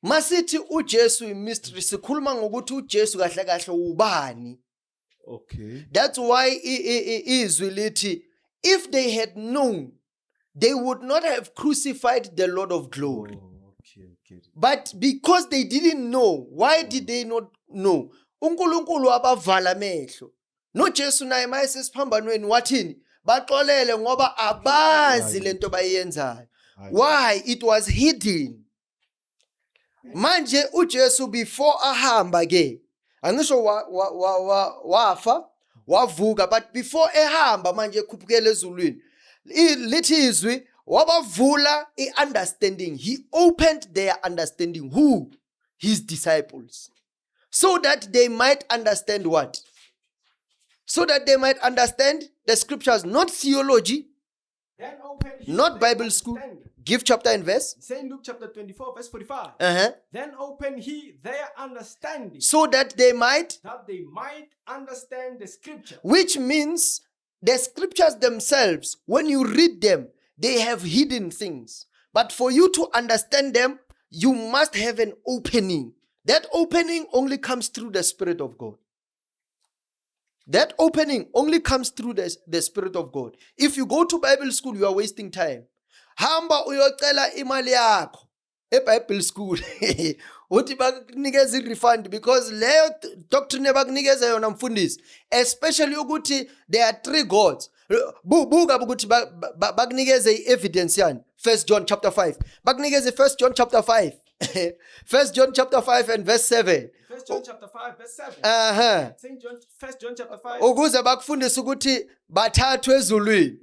Masithi uJesu imystery sikhuluma ngokuthi uJesu kahle kahle ubani. Okay. That's why izwi lithi if they had known they would not have crucified the Lord of glory. Oh, okay. But because they didn't know, why did they not know? uNkulunkulu abavala amehlo. No Jesu naye mayesesiphambanweni wathini? Baxolele ngoba abazi lento bayenzayo. Why? It was hidden. Manje uJesu before ahamba ke angisho wafa wavuka, but before ehamba manje ekhuphukela ezulwini lithi izwi wabavula i-understanding. He opened their understanding. Who? His disciples. So that they might understand what? So that they might understand the scriptures, not theology, Then open he not their Bible school. understanding. Give chapter and verse. St. Luke chapter 24, verse 45. Then open he their understanding, so that they might, that they might understand the scripture. which means the scriptures themselves, when you read them, they have hidden things. But for you to understand them, you must have an opening. That opening only comes through the Spirit of God. That opening only comes through the Spirit of God. If you go to Bible school, you are wasting time. Hamba uyocela imali yakho eBible school. Uthi bakunikeza i-refund because leyo doctrine bakunikeza yona mfundisi, especially ukuthi there are 3 gods. Buka ukuthi bakunikeze i-evidence yani. 1 John chapter 5. Bakunikeze 1 John chapter 5. 1 John chapter 5 and verse 7. 1 John chapter 5, verse 7. St. John, 1 John chapter 5. Ukuze bakufundise ukuthi bathathwe ezulwini.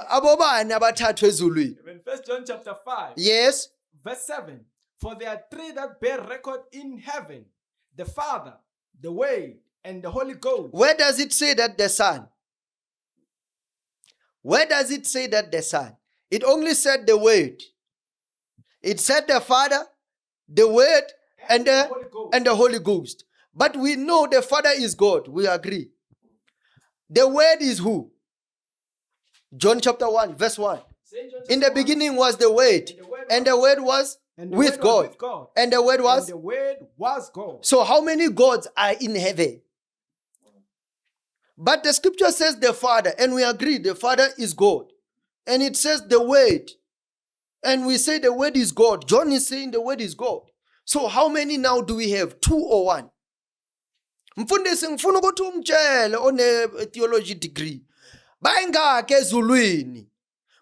Abobani abathathwe ezulwini? In 1 John chapter 5, Yes. verse 7. For there are 3 that bear record in heaven: the Father, the Word, and the Holy Ghost. Where does it say that the Son? Where does it say that the Son? It only said the Word. It said the Father, the Word, and Holy Ghost. the Holy Ghost. But we know the Father is God. We agree. The Word is who? John chapter 1, verse 1. St. John In the chapter 1, beginning was the Word, and the Word was and the with Word was God, and the Word and was. the Word was God. So how many gods are in heaven? But the scripture says the Father, and we agree the Father is God. And it says the Word, and we say the Word is God. John is saying the Word is God. So how many now do we have? 2 or 1? Mfundisi ngifuna ukuthi umtshele one theology degree. Bayingakho ezulwini.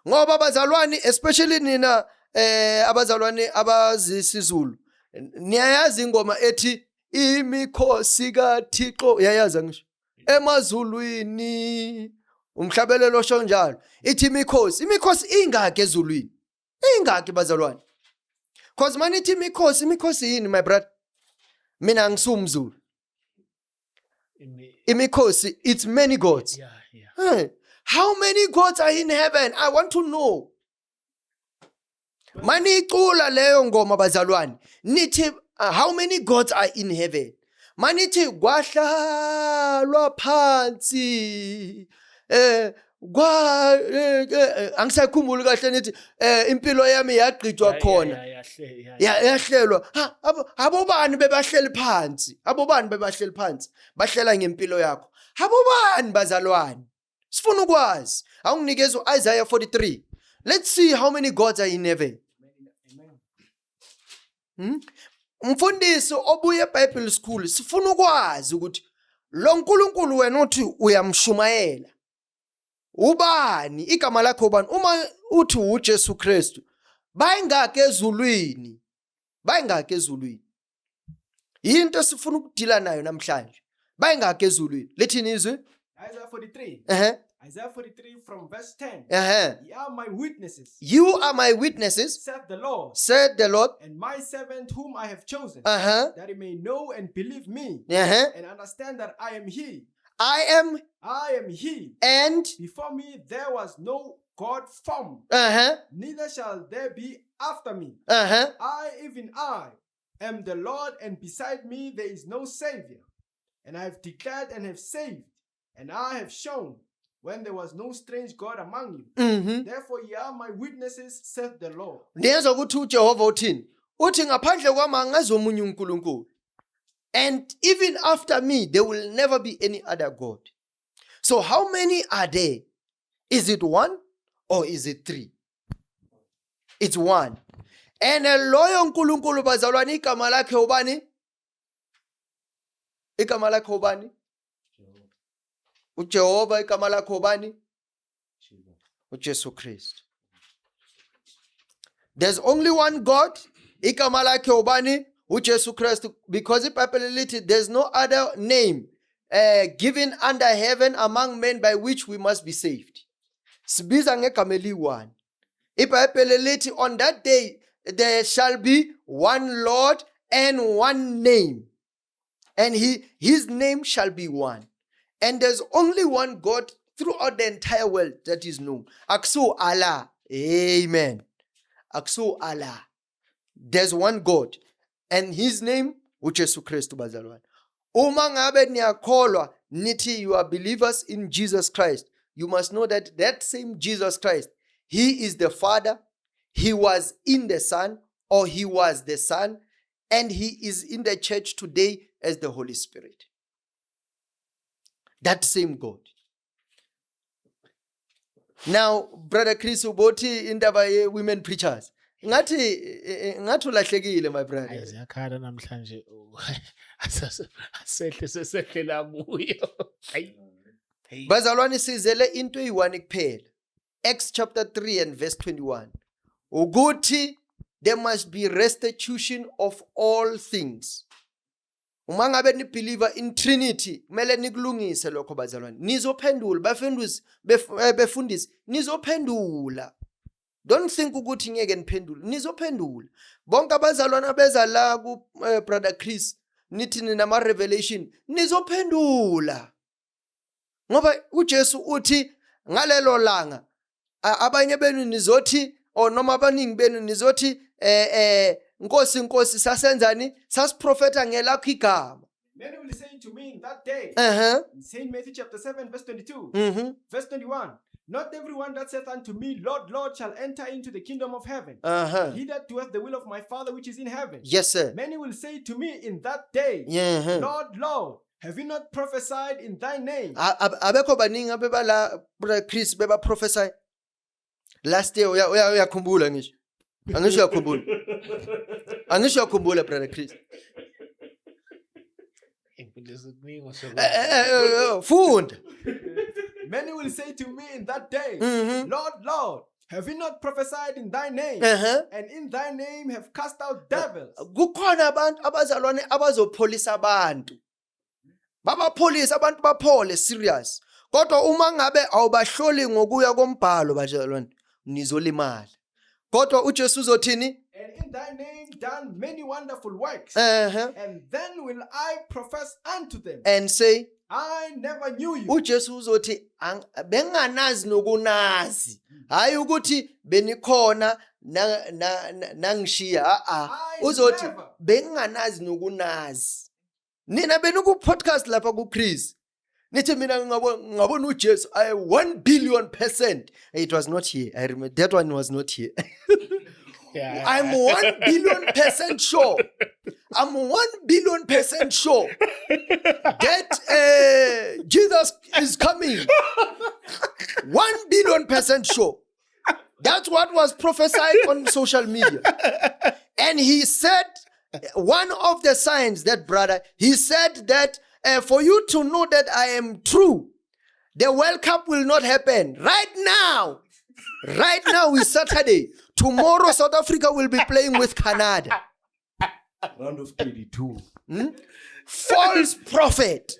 Ngoba abazalwane, especially nina abazalwane abazisizulu, niyayazi ingoma ethi imikhosi kaThixo, yayazi ngisho emazulwini umhlabelelo osho njalo. Ithi imikhosi ingakho ezulwini. Ingakho bazalwane. Cause manithi imikhosi yini my brother? Mina ngisumzulu. Imikhosi, it's many gods. Yeah, yeah. Hey, how many gods are in heaven? I want to know. Manicula leyo ngoma bazalwane. Nithi how many gods are in heaven? Manithi kwahlalwa phansi. Angisakhumbuli kahle nithi impilo yami yagqitshwa khona. Yahlelwa. Abobani bebahleli phansi? Abobani bebahleli phansi? Bahlela ngempilo yakho. Abobani bazalwane? Sifuna ukwazi. Awunginikeza uIsaiah 43. Let's see how many gods are in heaven. Mfundisi obuye eBible school sifuna ukwazi ukuthi lo nkulunkulu wena uthi uyamshumayela. Ubani igama lakhe ubani? Uma uthi uJesu Kristu bayingaki ezulwini? Bayingaki ezulwini? Into sifuna ukudila nayo namhlanje. Bayingaki ezulwini? Lethini izwi? Isaiah 43. Isaiah 43 from verse 10. Ye are my witnesses, You are my witnesses, saith the Lord, said the Lord. and my servant whom I have chosen, that he may know and believe me, and understand that I am he. I am I am he. and Before me there was no God formed, neither shall there be after me. I, even I, am the Lord, and beside me there is no Savior. And I have declared and have saved, and I have shown when there was no strange God among you. Therefore ye are my witnesses, saith the Lord. Niyezwa ukuthi uJehova uthini? Uthi ngaphandle kwami angazi omunye uNkulunkulu. And even after me there will never be any other God. So how many are there? Is it one or is it three? It's one. And loyo uNkulunkulu bazalwane igama lakhe ubani? Igama lakhe ubani? uJehova igama lakhe ubani? uJesu Kristu. There's only one God. Igama lakhe ubani? uJesu Kristu. Because iBhayibheli lithi there's no other name given under heaven among men by which we must be saved. Sibiza ngegama eliyi-one. iBhayibheli lithi on that day there shall be one Lord and one name. And his name shall be one. And there's only one God throughout the entire world that is known. Aksu Allah. Amen. Aksu Allah. There's one God. And his name, uJesu Kristu bazalwane. Uma ngabe niyakholwa nithi you are believers in Jesus Christ, you must know that that same Jesus Christ, he is the Father, he was in the Son, or he was the Son, and he is in the church today as the Holy Spirit. That same God. Now, Brother Chris uboti indaba ye-women preachers. Ngathi ulahlekile my brother. Ziyakhala namhlanje. Asehle sesehlela kuyo. Bazalwane sizele into eyi-1 kuphela. Acts chapter 3 and verse 21. Ukuthi there must be restitution of all things. Uma ngabe ni believer in Trinity, kumele nikulungise lokho bazalwane. Nizophendula befundisi, nizophendula. Don't think ukuthi ngeke niphendule. Nizophendula. Bonke abazalwane abeza la ku Brother Chris, nithi nina ma revelation, nizophendula. Ngoba uJesu uthi ngalelo langa abanye benu nizothi noma abaningi benu nizothi Nkosi sasenzani sasiprofeta ngelakho igama. Many will say to me in that day, in St. Matthew chapter 7 verse 22, verse 21, not everyone that saith unto me, Lord, Lord, shall enter into the kingdom of heaven. He that doeth the will of my Father which is in heaven. Yes, sir. Many will say to me in that day, Lord, Lord, have you not prophesied in thy name? Abekho baningi abebala Brother Chris beba prophesy. Last year uyakhumbula ngisho. Angisho yakhumbula Brother Chris. Funda. Many will say to me in that day, Lord, Lord, have we not prophesied in thy name? And in thy name have cast out devils. Kukhona abantu abazalwane abazopholisa abantu. Babapholisa abantu baphole serious. Kodwa uma ngabe awubahloli ngokuya kombhalo bazalwane, nizolimala. Kodwa uJesu uzothini? and in thy name done many wonderful works. Uh-huh. And then will I profess unto them, And say, I never knew you. uJesu uzothi benganazi nokunazi. Hayi ukuthi benikhona nangishiya. Uzothi benganazi nokunazi. Nina beniku podcast lapha ku Chris. Nithi mina ngabona uJesu 1,000,000,000%. It was not here. I remember that one was not here. Yeah. I'm 1,000,000,000% sure. I'm 1,000,000,000% sure that Jesus is coming. 1,000,000,000% sure. That's what was prophesied on social media. And he said, one of the signs, that brother, he said that for you to know that I am true, the World Cup will not happen right now. Right now is Saturday. Tomorrow, South Africa will be playing with Canada. Round of 32. False prophet.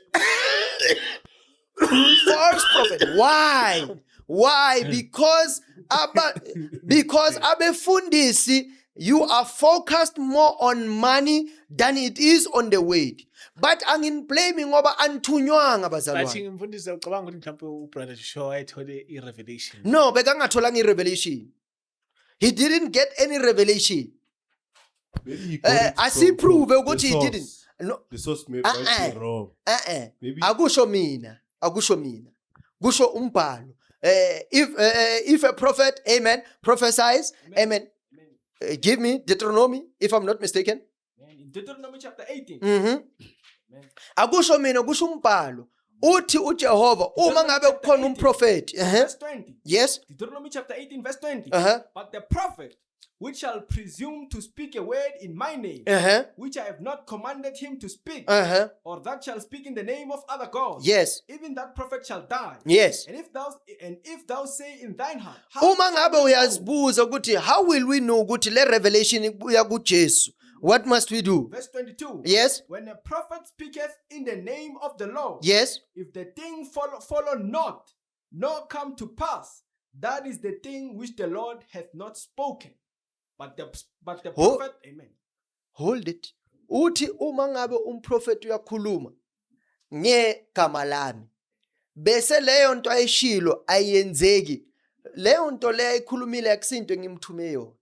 False prophet. Why? Why? Because abefundisi, you are focused more on money than it is on the word. But angin blaming ngoba anthunywanga bazalwane. Bathi ngimfundisa ucabanga ukuthi mhlawumbe ubrother Joshua ayethole i-revelation. No, bekangatholanga i-revelation. He didn't get any revelation. Maybe he got it Asiprove from ukuthi the he source. didn't. No. The source may be wrong. Maybe- Akusho mina. Kusho umbhalo. If a prophet, amen, prophesies, amen. Give me Deuteronomy, if I'm not mistaken. In Deuteronomy chapter 18. Mhm. Akusho mina, kusho umbhalo. Uthi uJehova uma ngabe kukhona umprofeti. Verse 20. Yes. Deuteronomy chapter 18, verse 20. Uh-huh. But the prophet which shall presume to speak a word in my name, Uh-huh. which I have not commanded him to speak, Uh-huh. or that shall speak in the name of other gods, Yes. even that prophet shall die. Yes. And if thou say in thine heart, Uma ngabe shall we know? uyazibuza ukuthi how will we know ukuthi le revelation ibuya kuJesu? What must we do? Verse 22. Yes. When a prophet speaketh in the name of the Lord, Yes. if the thing follow not, nor come to pass, that is the thing which the Lord hath not spoken. But the Oh. prophet, amen. Hold it. Uthi uma ngabe umprofeti uyakhuluma ngegama lami bese leyo nto ayishilo ayenzeki, leyo nto leyo ayikhulumile akusinto ngimthume yona.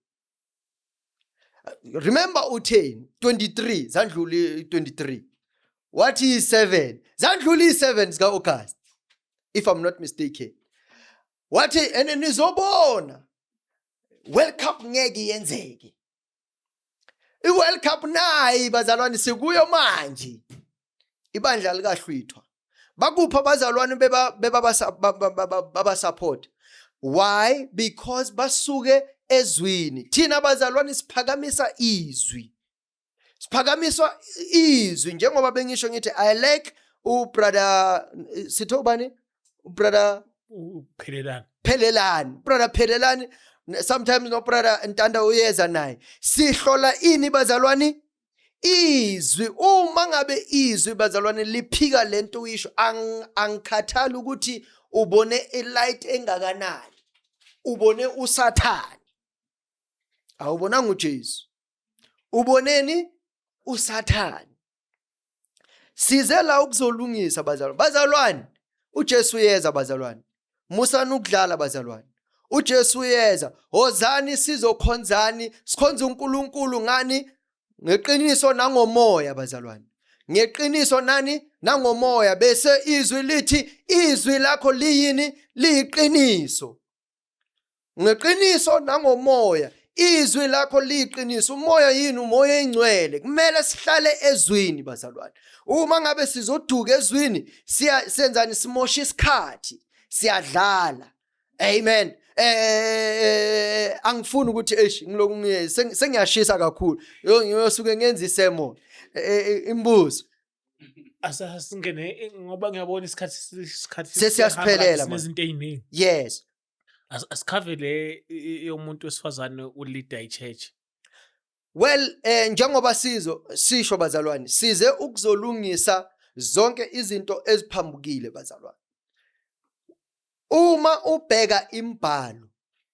Remember u10 23 zandluli 23. What is 7? Zandluli 7 zika August, if I'm not mistaken. Wathi ene nizobona World Cup ngeke yenzeke. I-World Cup nayi bazalwane sikuyo manje. Ibandla likaHlwithwa. Bakupha abazalwane beba support. Why? Because basuke ezwini. Thina abazalwane siphakamisa izwi. Siphakamiswa izwi njengoba bengisho ngithi I like ubrother sithobani? Ubrother Uphelelani. Brother Phelelani. Sometimes no brother Ntanda uyeza naye. Sihlola ini bazalwane? Izwi. Uma ngabe izwi bazalwane liphika lento uyisho angikhathali ukuthi ubone ilight engakanani. Ubone uSathane. Awubonanga uJesu. Uboneni uSathane. Size la ukuzolungisa bazalwane. Bazalwane, uJesu uyeza bazalwane. Musani ukudlala bazalwane. uJesu uyeza, hozani sizokhonzani, sikhonza uNkulunkulu ngani? Ngeqiniso nangomoya bazalwane. Ngeqiniso nani? Nangomoya. Bese izwi lithi izwi lakho liyini? Liyiqiniso. Ngeqiniso nangomoya. Izwi lakho liyiqiniso. Umoya yini? Umoya engcwele. Kumele sihlale ezwini bazalwane. Uma ngabe sizoduka ezwini, siyenzani? Simosha isikhathi. Siyadlala. Amen. Angifuni ukuthi ngiloku sengiyashisa kakhulu. Ngiyosuke ngenza isemo. Imbuzo. Asingene ngoba ngiyabona isikhathi Sesiyasiphelela manje. nezinto eziningi. Yes. Asikhavele yomuntu wesifazane uleader ichurch. Well, njengoba sisho bazalwane, size ukuzolungisa zonke izinto eziphambukile bazalwane. Uma ubheka imbhalo,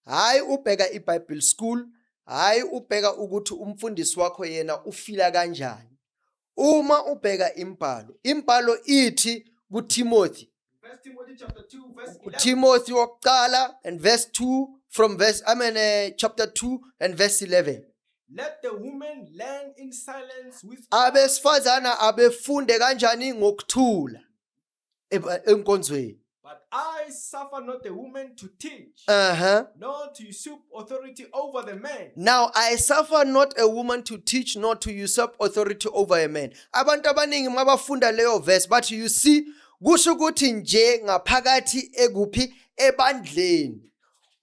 hayi ubheka iBible school, hayi ubheka ukuthi umfundisi wakho yena ufila kanjani. Uma ubheka imbhalo ithi kuTimothy, 1 Timothy chapter 2, verse 11. Timothy wokuqala and verse 2 from chapter 2 and verse 11. Let the woman learn in silence with Abesifazana abefunde kanjani ngokuthula enkonzweni. but I suffer not the woman to teach, nor to usurp authority over the man. Now I suffer not a woman to teach, nor to usurp authority over a man. Abantu abaningi mabafunda leyo verse, but you see, kusho ukuthi nje ngaphakathi ekuphi ebandleni.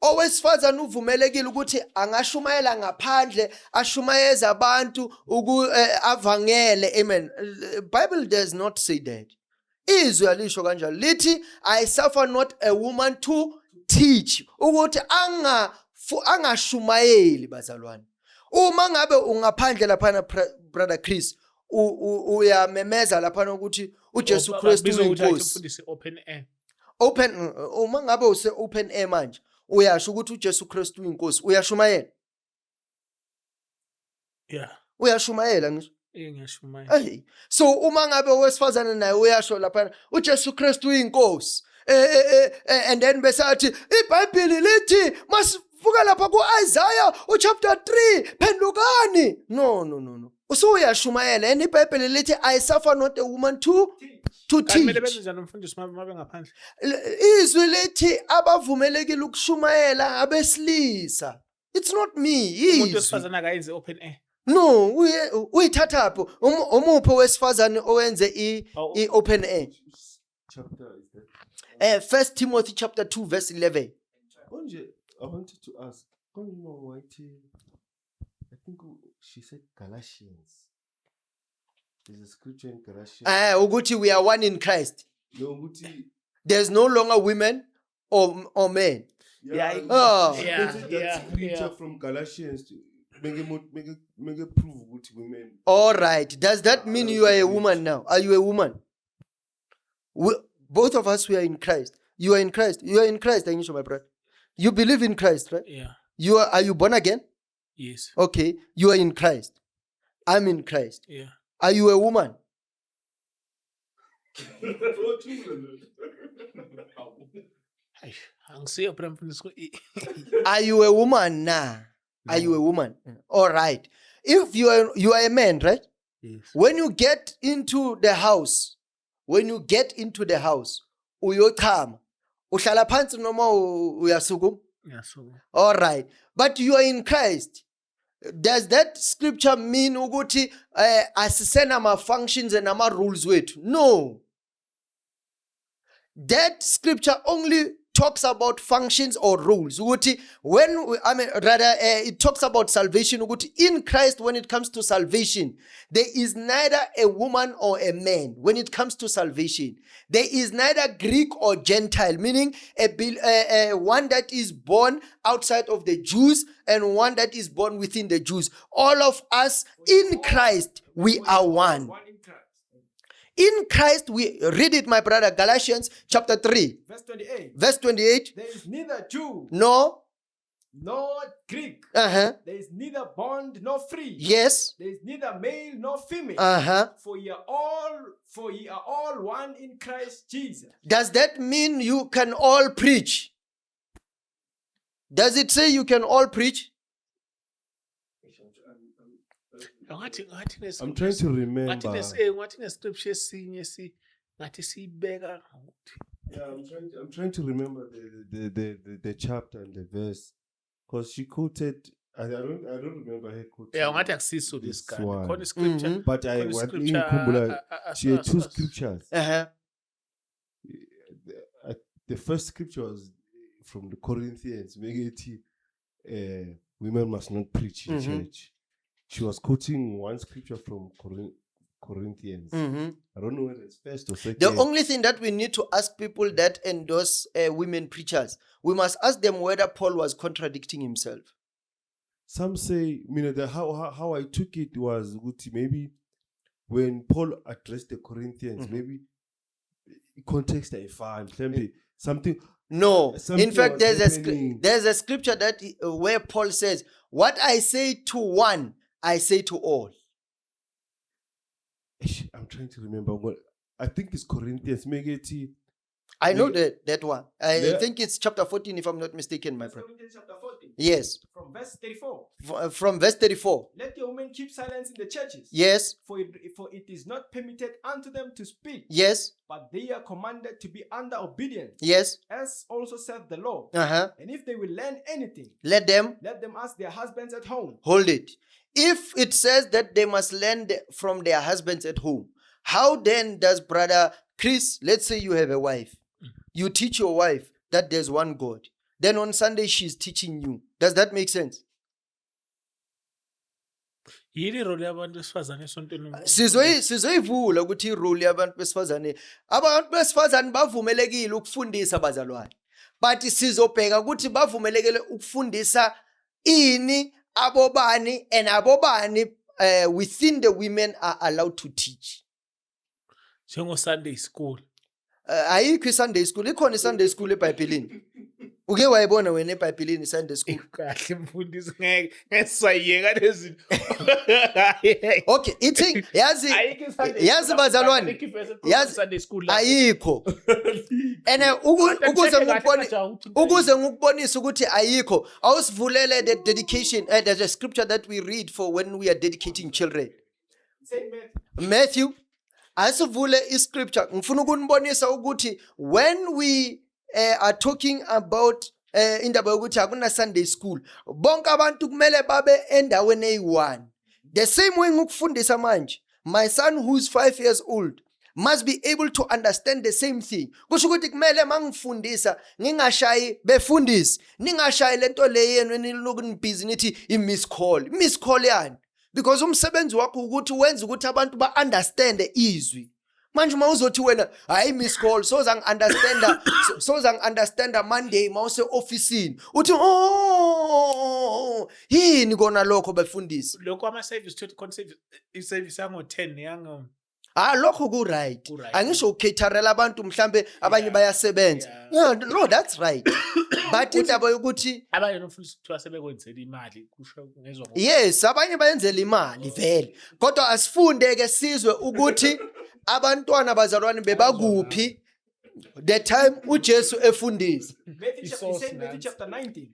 Owesifazana uvumelekile ukuthi angashumayela ngaphandle, ashumayeze abantu avangele. Amen. Bible does not say that. Izwi alisho kanjalo lithi I suffer not a woman to teach, ukuthi angashumayeli bazalwane. Uma ngabe ungaphandle laphana brother Chris uyamemeza laphana ukuthi uJesu Kristu uyinkosi. Open air. Uma ngabe use open air manje uyasho ukuthi uJesu Kristu uyinkosi, uyashumayela. Yeah. Uyashumayela ngisho. Ngiyashumayela. Hey, so uma ngabe owesifazana naye uyasho lapha uJesu Kristu uyinkosi, and then besathi iBhayibheli lithi masivuka lapha kuIsaiah chapter 3 phendukani. No. Usuyashumayela and iBhayibheli lithi I suffer not a woman to teach. Kumele benze njani umfundisi mabe ngaphandle? Izwi lithi abavumelekile ukushumayela abesilisa. It's not me. Umuntu Izwi. wesifazana akayenze open air. No, uyithathapho umupho wesifazane owenze open air. Chapter is that? 1 Timothy chapter 2 verse 11. Konje, I wanted to ask. I think she said Galatians. There's a scripture in Galatians. Ukuthi we are one in Christ. No, ukuthi. There's no longer women or men. Scripture from Galatians. Make prove ukuthi women. All right. Does that mean you are a woman now? Are you a woman? Both of us, we are in Christ. You are in Christ. You are in Christ, Anisha, my brother. You believe in Christ, right? Yeah. Are you born again? Yes. Okay. You are in Christ. I'm in Christ. Yeah. Are you a woman? Are you a woman now? Are you a woman? All right. If you are a man, right? Yes. When you get into the house, uyochama, uhlala phansi noma uyasukuma? Ngiyasukuma. All right. But you are in Christ. Does that scripture mean ukuthi asisena ama functions and ama rules wethu? No. That scripture only talks about functions or rules. Ukuthi it talks about salvation. Ukuthi in Christ, when it comes to salvation, there is neither a woman or a man. When it comes to salvation, there is neither Greek or Gentile, meaning one that is born outside of the Jews and one that is born within the Jews. All of us in Christ, we are one. In Christ, we read it, my brother, Galatians chapter 3. Verse 28. Verse 28. There is neither Jew nor Greek. Uh-huh. There is neither bond nor free. Yes. There is neither male nor female. Uh-huh. For ye are all one in Christ Jesus. Does that mean you can all preach? Does it say you can all preach? I'm trying to remember. Yeah, I'm trying to remember the chapter and the verse, because she quoted. I don't remember her quoting. Yeah, ngathi akusiso this guy. one. Khona scripture. But she had two scriptures. Uh-huh. The first scripture was from the Corinthians. Women must not preach in church. She was quoting one scripture from Corinthians. I don't know whether it's first or second. The only thing that we need to ask people that endorse women preachers, we must ask them whether Paul was contradicting himself. Some say, how I took it was maybe when Paul addressed the Corinthians, maybe context ayifani mhlambe something No, Something in fact, was happening. there's a scripture that where Paul says, "What I say to one, I say to all." I'm trying to remember what I think it's Corinthians Megeti. I know Yeah. that one. I Yeah. think it's chapter 14, if I'm not mistaken, my 1 friend. Corinthians chapter 14, Yes, from verse 34. from verse 34. Let your women keep silence in the churches, Yes, for it is not permitted unto them to speak, yes, but they are commanded to be under obedience, yes. as also saith the Lord. Uh-huh. And if they will learn anything, Let them let them ask their husbands at home. hold it. If it says that they must learn from their husbands at home, how then does brother Chris, let's say you have a wife, you teach your wife that there's one God. Then on Sunday she's teaching you. Does that make sense? yini role yabantu besifazane esontweni Sizoyivula ukuthi irole yabantu besifazane. Abantu besifazane bavumelekile ukufundisa abazalwane. But sizobheka ukuthi bavumelekile ukufundisa ini abobani and abobani within the women are allowed to teach. njengo-Sunday school. Ayikho i-Sunday school, ikhona i-Sunday school eBhayibhelini. Uke wayibona wena eBhayibhelini i-Sunday school? Kahle mfundisi ngeke ngesayeka lezinto. Okay, ithi yazi Ayikho i-Sunday school. yazi bazalwane, Ayikho i-verse ekhuluma yazi nge-Sunday school lapho. ayikho. And ukuze ngikubonise ukuthi ayikho, awusivulele the dedication, there's a scripture that we read for when we are dedicating children. Saint Matthew Matthew, asivule iscripture. Ngifuna ukunibonisa ukuthi when we are talking about indaba yokuthi akuna Sunday school, bonke abantu kumele babe endaweni eyi-one. The same way ngikufundisa manje, my son who's 5 years old must be able to understand the same thing. Kusho ukuthi kumele mangifundisa ngingashayi befundisi, ningashayi lento le yenu eniloku nibhizi nithi i-miss call. Miss call yani? Because umsebenzi wakho ukuthi wenza ukuthi abantu ba-understande izwi. Manje uma uzothi wena hayi miss call soza ngi-understanda Monday ma use officeini uthi yini kona lokho befundisi. Lokho ama-service i-service yango-10 yango Lokho ku-right. Ku-right. Angisho ukhetharela abantu mhlambe abanye bayasebenza. Yeah, no, that's right. But indaba yokuthi abanye nomfundisi kuthiwa sebekwenzela imali kusho ngezwa yes, abanye bayenzela imali vele. Kodwa asifunde-ke sizwe ukuthi abantwana bazalwane bebakuphi the time uJesu efundisa. Saint Matthew chapter 19.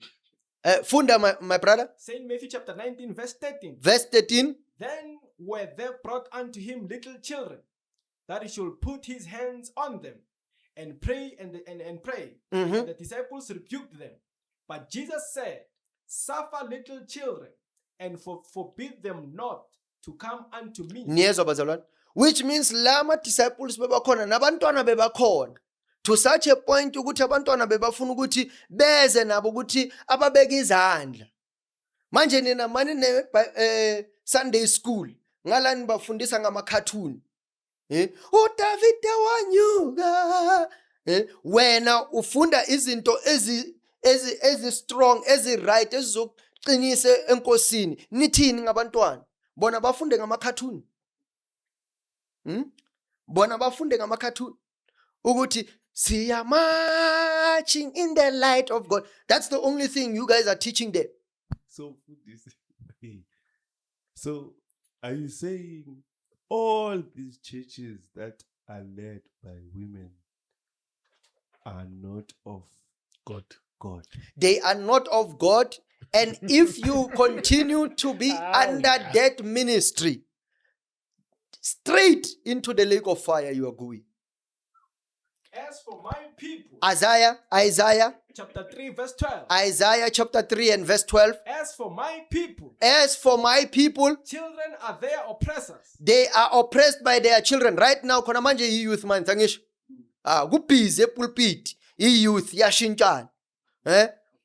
Funda my brother. Saint Matthew chapter 19, verse 13. Verse 13. Then were there brought unto him little children, that he should put his hands on them and pray and pray. Mhm. And the disciples rebuked them. But Jesus said, Suffer little children, and forbid them not to come unto me. Niyezwa bazalwane. Which means lama disciples bebakhona nabantwana bebakhona. To such a point ukuthi abantwana bebafuna ukuthi beze nabo ukuthi ababeka izandla. Manje nina mani ne Sunday school ngalani bafundisa ngama cartoon. uDavid wanyuka. Wena ufunda izinto ezi strong, ezi right, ezizoqinise enkosini. Nithini ngabantwana? Bona bafunde ngama cartoon. Bona bafunde ngama cartoon. Ukuthi siya marching in the light of God. That's the only thing you guys are teaching them. So are you saying all these churches that are led by women are not of God. They are not of God. And if you continue to be under that ministry, straight into the lake of fire you are going. As for my people, Isaiah chapter 3, verse 12. Isaiah chapter 3 and verse 12. As for my people, As for my people, children are their oppressors. they are oppressed by their children. Right now, khona manje i-youth man, tangisho. Kubhizi epulpit, i-youth yashintshana.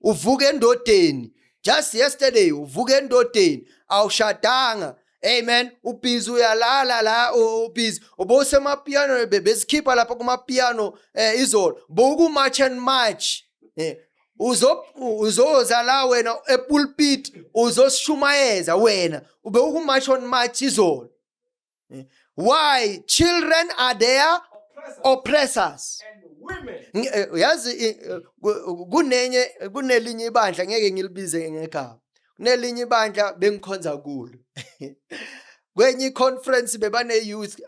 Uvuke endodeni. Just yesterday, uvuke endodeni. Awushadanga. Amen. Ubhizi uyalala la, ubhizi. Ubose mapiano, bezikhipha lapha kumapiano izolo. Boku march and march. Uzoza la wena epulpit, uzoshumayeza wena. Ube uku march on march izolo. Why? Children are there oppressors. and women. Yazi kunelinye ibandla ngeke ngilibize ngegama. Kunelinye ibandla bengikhonza kulo. Kwenye conference bebane youth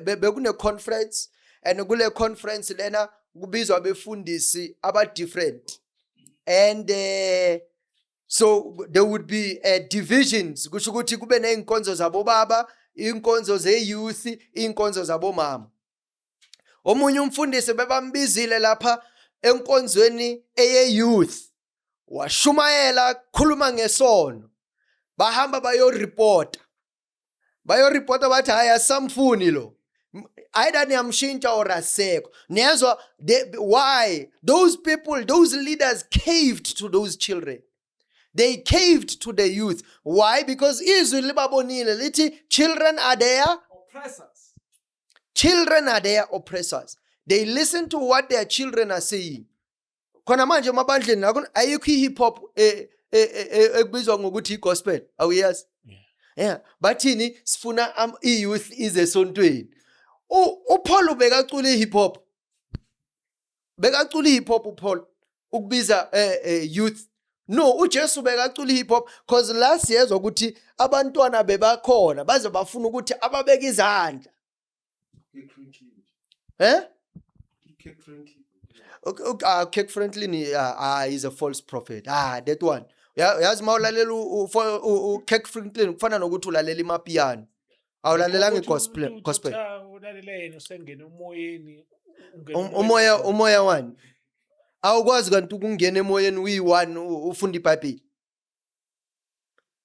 bekune conference and kule conference lena kubizwa befundisi aba different. And so there would be divisions kusho ukuthi kube neinkonzo zabo baba, inkonzo ze youth, inkonzo zabo mama. Omunye umfundisi bebambizile lapha enkonzweni eye youth. Washumayela khuluma ngesono. Bahamba bayoreport bathi hayi asamfuni lo. Either niyamshintsha or asekho. Niyazwa why those people, those leaders caved to those children. They caved to the youth. Why? Because izwi libabonile lithi children are their Oppressors. children are their oppressors. They listen to what their children are saying. Khona manje emabandleni ayikho hip hop ekubizwa ngokuthi gospel. Awuyazi? Yeah. Bathini sifuna youth ize esontweni. uPaul ubekacula hip hop. Bekacula hip hop uPaul ukubiza youth. No, uJesu bekacula hip hop because last year ukuthi abantwana bebakhona baze bafuna ukuthi ababeka izandla. Cake friendly is a false prophet. That one. Yazi mawulalela Cake friendly kufana nokuthi ulalela imapiano. Awulalelanga gospel. Ulaleleni usengena umoyeni. Umoya wani. Awukwazi kanti ukungena emoyeni uyi1 ufunda iBhayibheli.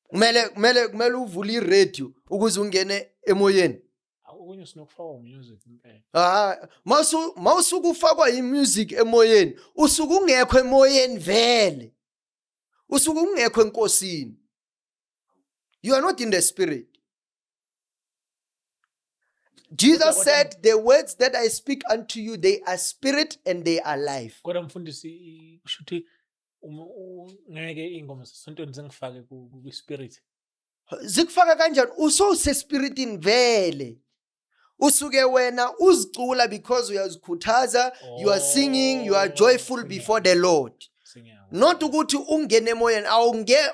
Kumele uvule iradio ukuze ungene emoyeni. Okunye sinokufaka music impela. Mawusuka ufakwa imusic emoyeni, usuka ungekho emoyeni vele. Usuka ungekho enkosini. You are not in the spirit. Jesus said, the words that I speak unto you, they are spirit and they are life. Kodwa mfundisi kushuthi ngeke ingoma sesontweni zingifake ku spirit. Zikufaka kanjani? Usose spiritini vele. Usuke wena uzicula because uyazikhuthaza, you are singing, you are joyful before the Lord. Not ukuthi ungene emoyeni,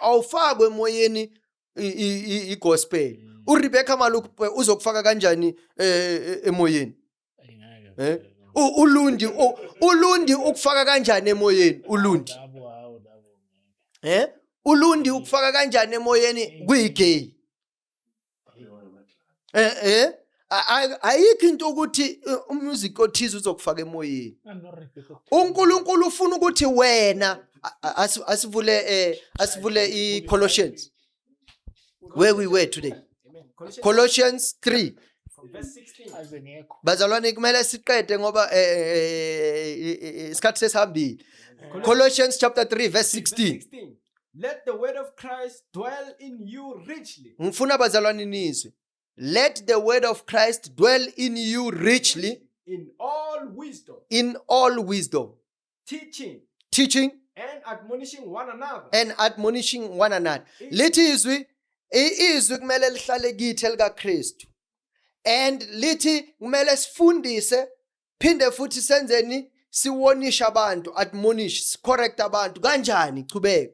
awufakwe emoyeni igospel. uRebecca Maluku uzokufaka kanjani emoyeni? Ulundi ukufaka kanjani emoyeni? Ulundi. Ulundi ukufaka kanjani emoyeni kuyigay? Ayikho into ukuthi umusic othize uzokufaka emoyeni. uNkulunkulu ufuna ukuthi wena asivule iColossians where we were today. Colossians 3 From verse 16. bazalwane kumele siqede ngoba isikhathi sesihambile. Colossians chapter 3 verse 16. Let the word of Christ dwell in you richly. Ngifuna bazalwane nizwe. Let the word of Christ dwell in you richly In all wisdom. in all wisdom, Teaching and admonishing one another. Lithi izwi kumele lihlale kithi elikaKristu. And lithi kumele sifundise phinde futhi senzeni siwonisha abantu, admonish, correct abantu kanjani chubeka.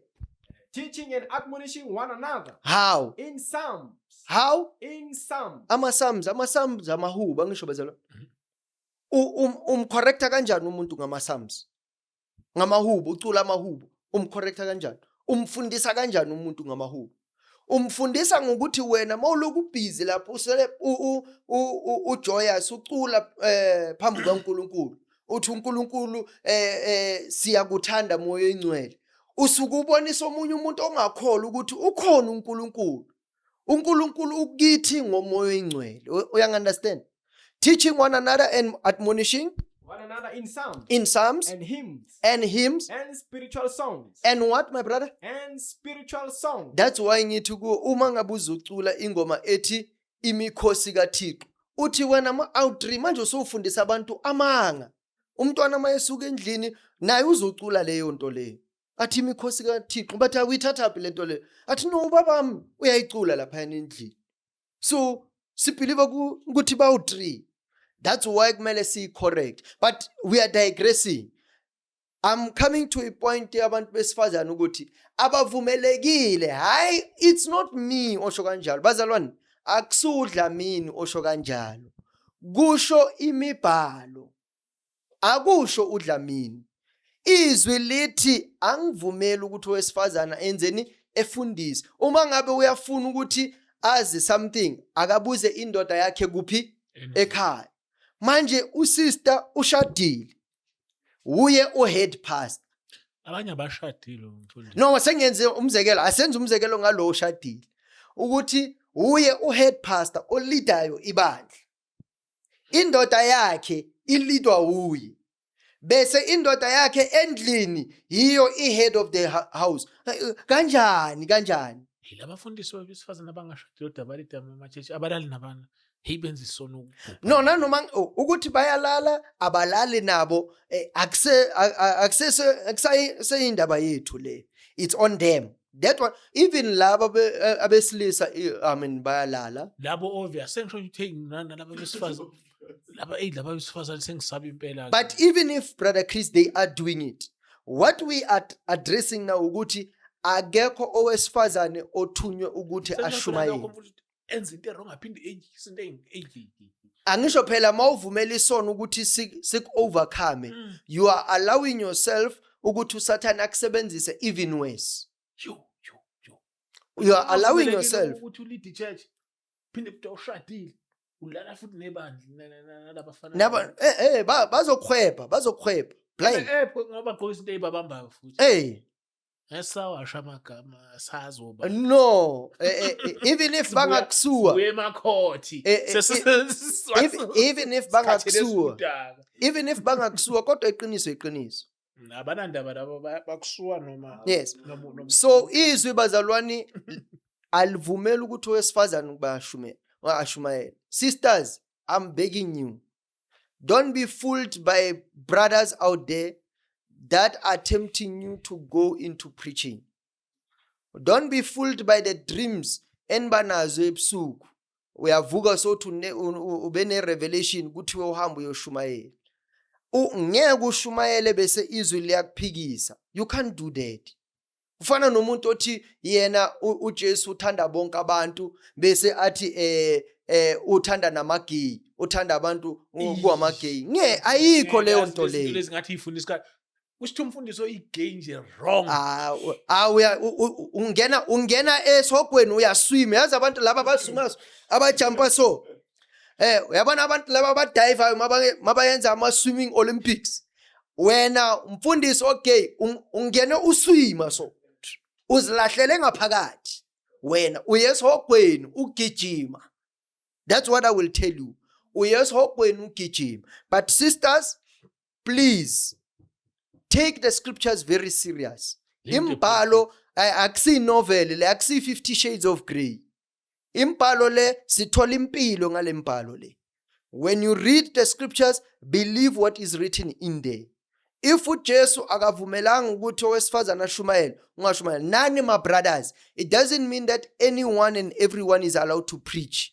Teaching and admonishing one another. How? In psalms. How? In psalms. Ama-psalms amahubo angisho bezalo. Correcta kanjani umuntu ngama-psalms? Ngamahubo, ucula amahubo. Correcta kanjani? Umfundisa kanjani umuntu ngamahubo? Umfundisa ngokuthi wena mawuloku busy lapho usele ujoyous ucula phambi kaNkulunkulu. Uthi uNkulunkulu siyakuthanda moyo ingcwele. Usuke ubonisa omunye umuntu ongakholwa ukuthi ukhona uNkulunkulu. uNkulunkulu ukithi ngomoya ingcwele. Uyangunderstand? Teaching one another and admonishing One another in psalms and hymns and hymns and spiritual songs. and what, my brother? And spiritual songs. That's why ngithi ku uma ngabe uzucula ingoma ethi imikhosi kaThixo. Uthi wena ama-outreach manje usufundisa abantu amanga. Umntwana mayesuka endlini naye uzocula leyo nto leyo. Athi imikhosi kaThixo bathi awuyithathaphi le nto leyo. Athi no babami uyayicula lapha endlini. So sibelieve ukuthi ba-outreach. That's why kumele si correct. But we are digressing. I'm coming to a point abantu besifazana ukuthi abavumelekile. Hayi, it's not me osho kanjalo. Bazalwane, akusudla mini osho kanjalo. Kusho imibhalo. Akusho uDlamini. Izwi lithi angivumeli ukuthi owesifazana enzeni efundise. Uma ngabe uyafuna ukuthi azi something, akabuze indoda yakhe kuphi ekhaya. Manje usister ushadile. Uye uhead pastor. Abanye abashadile umfundisi. No, sengenze umzekelo, asenze umzekelo ngalo oshadile. Ukuthi uye uhead pastor olidayo ibandla. Indoda yakhe ilidwa uye. Bese indoda yakhe endlini yiyo ihead of the house. Kanjani? Yila abafundisi besifazana abangashadile kodwa balida amachechi abalali nabana. Hey benza isono. No, nanoma ukuthi bayalala abalali nabo akuse indaba yethu le. It's on them. That one, even laba abesilisa bayalala. Labo obvious sengisho ukuthi nalabo besifazana. Laba besifazana sengisaba impela. But even if Brother Chris they are doing it, what we are addressing now ukuthi akekho owesifazane othunywe ukuthi ashumayele. Enza into wrong aphinde eyise into Angisho phela mawuvumela isono ukuthi sik overcome, you are allowing yourself ukuthi uSathane akusebenzise even worse. You are allowing yourself ukuthi ulead church phinde futhi ushadile ulala futhi nebandla nalabafana bazokhweba blind ngoba gqoka into eyibabambayo futhi esawasha amagama sazoba no even if bangakusuwa even if bangakusuwa kodwa iqiniso abanandaba labo bakusuwa noma. Yes. So izwi bazalwani alivumela ukuthi owesifazane ukuba ashumayele. Sisters, I'm begging you, don't be fooled by brothers out there that are tempting you to go into preaching. Don't be fooled by the dreams enbanazo ebusuku. Uyavuka so ube ne revelation kuthiwe uhamba uyoshumayela. Ngeke ushumayele bese izwi liyakuphikisa. You can't do that. Ufana nomuntu othi yena uJesu uthanda bonke abantu bese athi uthanda namagay, uthanda abantu kuamagay. Ngeke ayikho leyo nto leyo. Lezingathi ifundisa usithi umfundiso igay nje wrong. Ungena esogweni uyaswim. Yazi abantu laba basumazo abajumpa so. Uyabona abantu laba abadive mabayenza ama swimming Olympics. Wena umfundisi okay ungene uswima so. Uzilahlele ngaphakathi. Wena uyesogweni ugijima. That's what I will tell you. Uyesogweni ugijima. But sisters, please take the scriptures very serious. Imbhalo akusi novel le akusi 50 Shades of Grey. Impalo le sithola impilo ngale mbhalo le. When you read the scriptures, believe what is written in there. If uJesu akavumelanga ukuthi owesifazana ashumayele, ungashumayela. Nani my brothers, it doesn't mean that anyone and everyone is allowed to preach.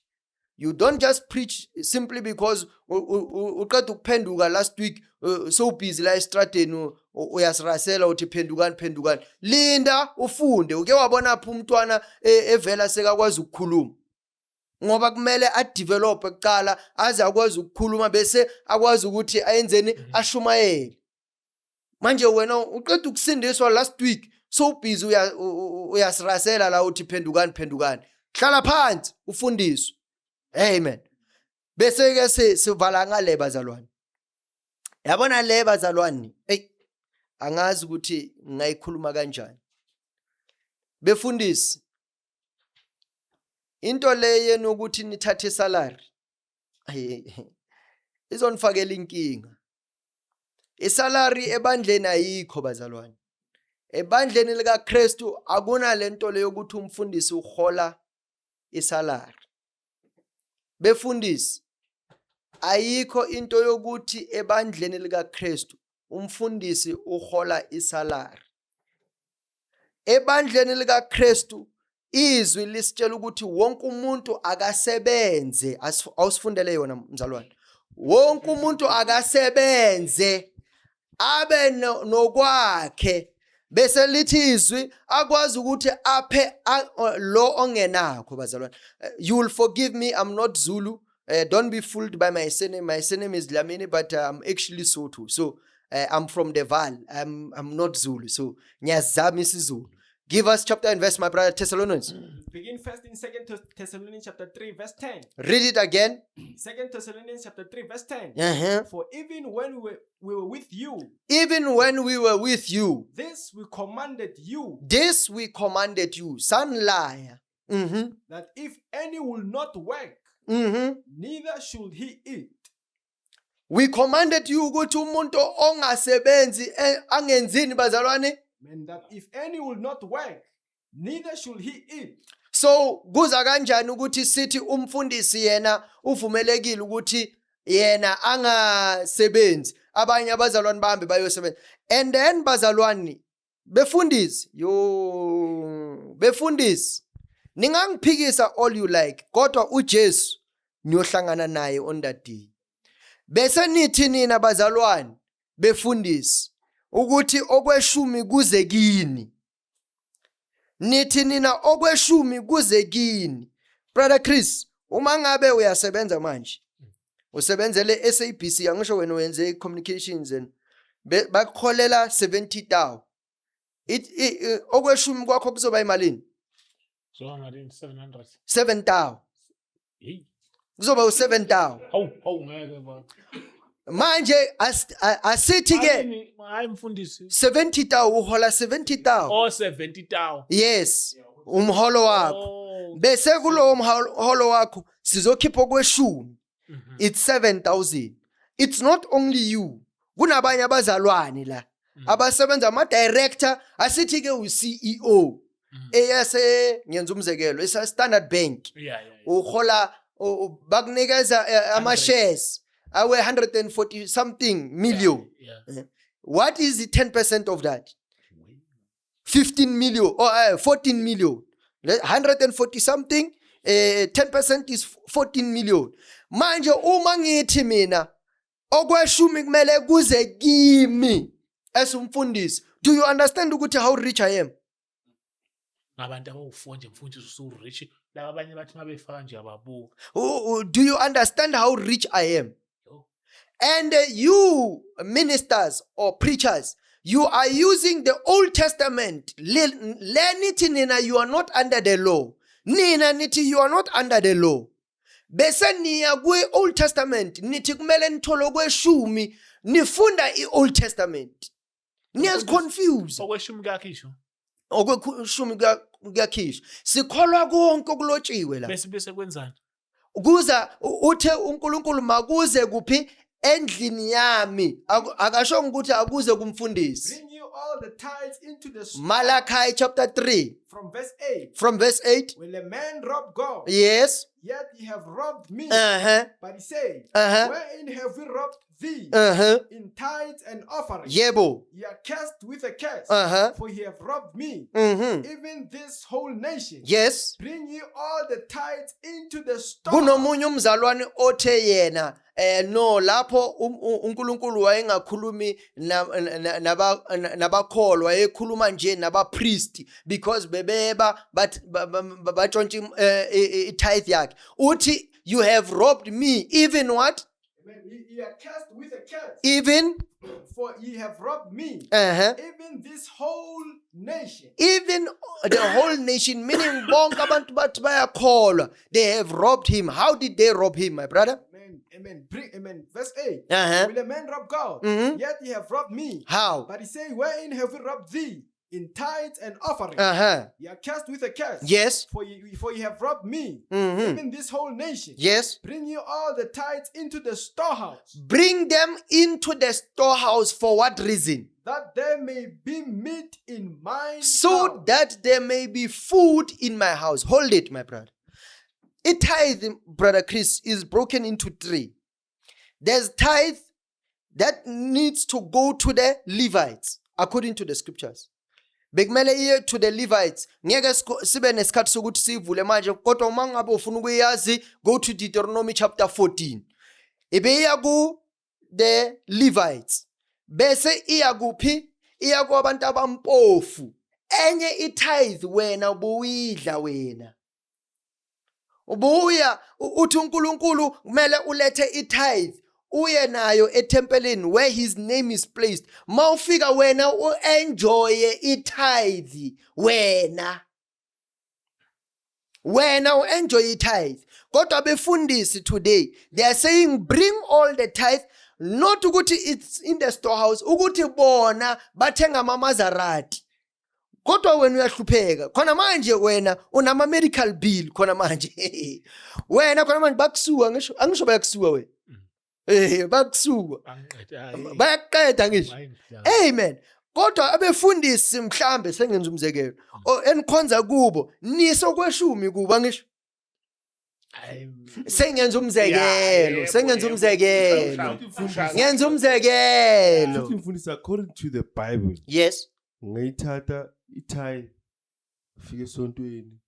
You don't just preach simply because uqeda ukuphenduka last week so busy la estradeni uyasirasela uthi phendukani. Linda ufunde. Uke wabona phi umntwana evela sekakwazi ukukhuluma. Ngoba kumele adevelop ekuqala aze akwazi ukukhuluma bese akwazi ukuthi ayenzeni ashumayele. Manje wena uqeda ukusindiswa last week so busy uyasirasela la uthi phendukani. Hlala phansi ufundiswe. Amen. Bese ke sivala ngale bazalwane. Yabona le bazalwane, angazi ukuthi ngayikhuluma kanjani. Befundisi. Into le yena ukuthi nithathe salary. Izonifakela inkinga. Isalary ebandleni ayikho bazalwane. Ebandleni lika Kristu akuna lento le yokuthi umfundisi uhola isalary. Befundisi, ayikho into yokuthi ebandleni lika Kristu umfundisi uhola isalary. Ebandleni lika Kristu izwi lisitshela ukuthi wonke umuntu akasebenze, awusifundele yona mzalwane. wonke umuntu akasebenze abe nokwakhe bese lithi izwi akwazi ukuthi aphe lo ongenakho bazalwane. You will forgive me, I'm not Zulu. Don't be fooled by my surname. My surname is Dlamini, but I'm actually Sotho. So I'm from the Val. I'm not Zulu. So nyazami isiZulu. Give us chapter and verse, my brother. Thessalonians. Begin first in 2 Thessalonians chapter 3 verse 10. Read it again. 2 Thessalonians chapter 3 verse 10. Uh-huh. For even when we were with you, Even when we were with you, this we commanded you, this we commanded you. Son liar. Mm-hmm. that if any will not work, Mm-hmm. neither should he eat. We commanded you ukuthi umuntu ongasebenzi angenzini bazalwane. And that if any will not work, neither should he eat. So kuza kanjani ukuthi sithi umfundisi yena uvumelekile ukuthi yena angasebenzi abanye abazalwane bahambe bayosebenza. And then bazalwane befundisi ningangiphikisa all you like kodwa uJesu niyohlangana naye on that day. Bese nithi nina bazalwane befundisi ukuthi okweshumi kuze kini. Nithi nina okweshumi kuze kini. Brother Chris, uma ngabe uyasebenza manje, usebenzele SABC, angisho wena wenze communications and bakukholela 70,000. Okweshumi kwakho kuzoba imalini? So 700. 7,000. Hey. Kuzoba u7,000. Hawu ngeke ba. Manje asithi ke Hayi mfundisi. 70,000 uhola 70,000. Oh 70,000. Yes, umholo wakho. Oh. Bese kulowo mholo wakho sizokhipha okweshumi. Mhm. It's 7,000. It's not only you. Kunabanye abazalwane la. Abasebenza ama director asithi ke uCEO. Eyase ngenza umzekelo, isa Standard Bank. Yeah. Uhola bakunikeza ama shares awe 140 something million. Yeah. What is the 10% of that? 15 million or 14 million. 140 something, 10% is 14 million. Manje uma ngithi mina okweshumi kumele kuze kimi esumfundisi. Do you understand ukuthi how rich I am? Abantu abawufonje mfundisi usurich. Laba abanye bathi mabefaka nje ababuka. Do you understand how rich I am? Yo. And you ministers or preachers, you are using the Old Testament. Nithi nina, you are not under the law. Nina nithi you are not under the law. Bese niya kwe Old Testament, nithi kumele nithole kweshumi, nifunda i-Old Testament. Niyaz confused. Okweshumi kakhisho. Okweshumi kuyakhishwa. Sikholwa konke okulotshiwe la. Bese kwenzani? Kuza uthe uNkulunkulu makuze kuphi endlini yami. Akasho ukuthi akuze kumfundisi. Bring you all the tithes into the store. Malachi chapter 3 From verse 8. from verse 8. Will a man rob God? Yes. Yet ye have robbed me. Uh-huh. But he said, Uh-huh. wherein have we robbed thee? Uh-huh. In tithes and offerings. Yebo. Ye are cursed with a curse. Uh-huh. For ye have robbed me, Mhm. even this whole nation. Yes. Bring ye all the tithes into the store. Kunomunye umzalwane othe yena no lapho uNkulunkulu wayengakhulumi nabakholwa ekhuluma nje nabapriest because bebeba batshontshe itithe yakhe. Uthi you have robbed me even what? Amen. Ye are cursed with a curse. Even For ye have robbed me, uh-huh. even this whole nation. Even the whole nation, meaning bonke abantu bathi bayakholwa, they have robbed him. How did they rob him, my brother? Amen. Amen. Amen. Verse 8. Uh-huh. Will a man rob God? Mhm. Yet ye have robbed me. How? But he said, wherein have we robbed thee? In tithes and offerings. Uh-huh. Ye are cursed with a curse. Yes. For ye have robbed me, Mhm. even this whole nation. Yes. Bring you all the tithes into the storehouse, Bring them into the storehouse for what reason? that there may be meat in mine So house. that there may be food in my house. Hold it, my brother. A tithe, brother Chris, is broken into three. There's tithe that needs to go to the Levites, according to the scriptures. Bekumele iye to the Levites. Ngeke sibe nesikhathi sokuthi sivule manje kodwa uma ngabe ufuna ukuyazi, go to Deuteronomy chapter 14. ibeya ku the Levites bese iya kuphi iya kwabantu abampofu enye itithe wena ubuyidla wena ubuya uthi uNkulunkulu kumele ulethe itithe uye nayo etempeleni where his name is placed mawufika wena uenjoye itithe wena uenjoy itithe kodwa befundisi today they are saying bring all the tithe not ukuthi it's in the storehouse ukuthi bona bathenga amamazarati kodwa wena uyahlupheka khona manje wena unama medical bill khona manje wena khona manje bakusuka ngisho angisho bayakusuka wena bakusuka bayaqeda ngisho amen kodwa abefundisi mhlambe sengenza umzekelo enikhonza kubo niso kweshumi kuba ngisho sengenza umzekelo ngenza umzekelo Futhi mfundisi according to the Bible yes ngayithatha itithe fike esontweni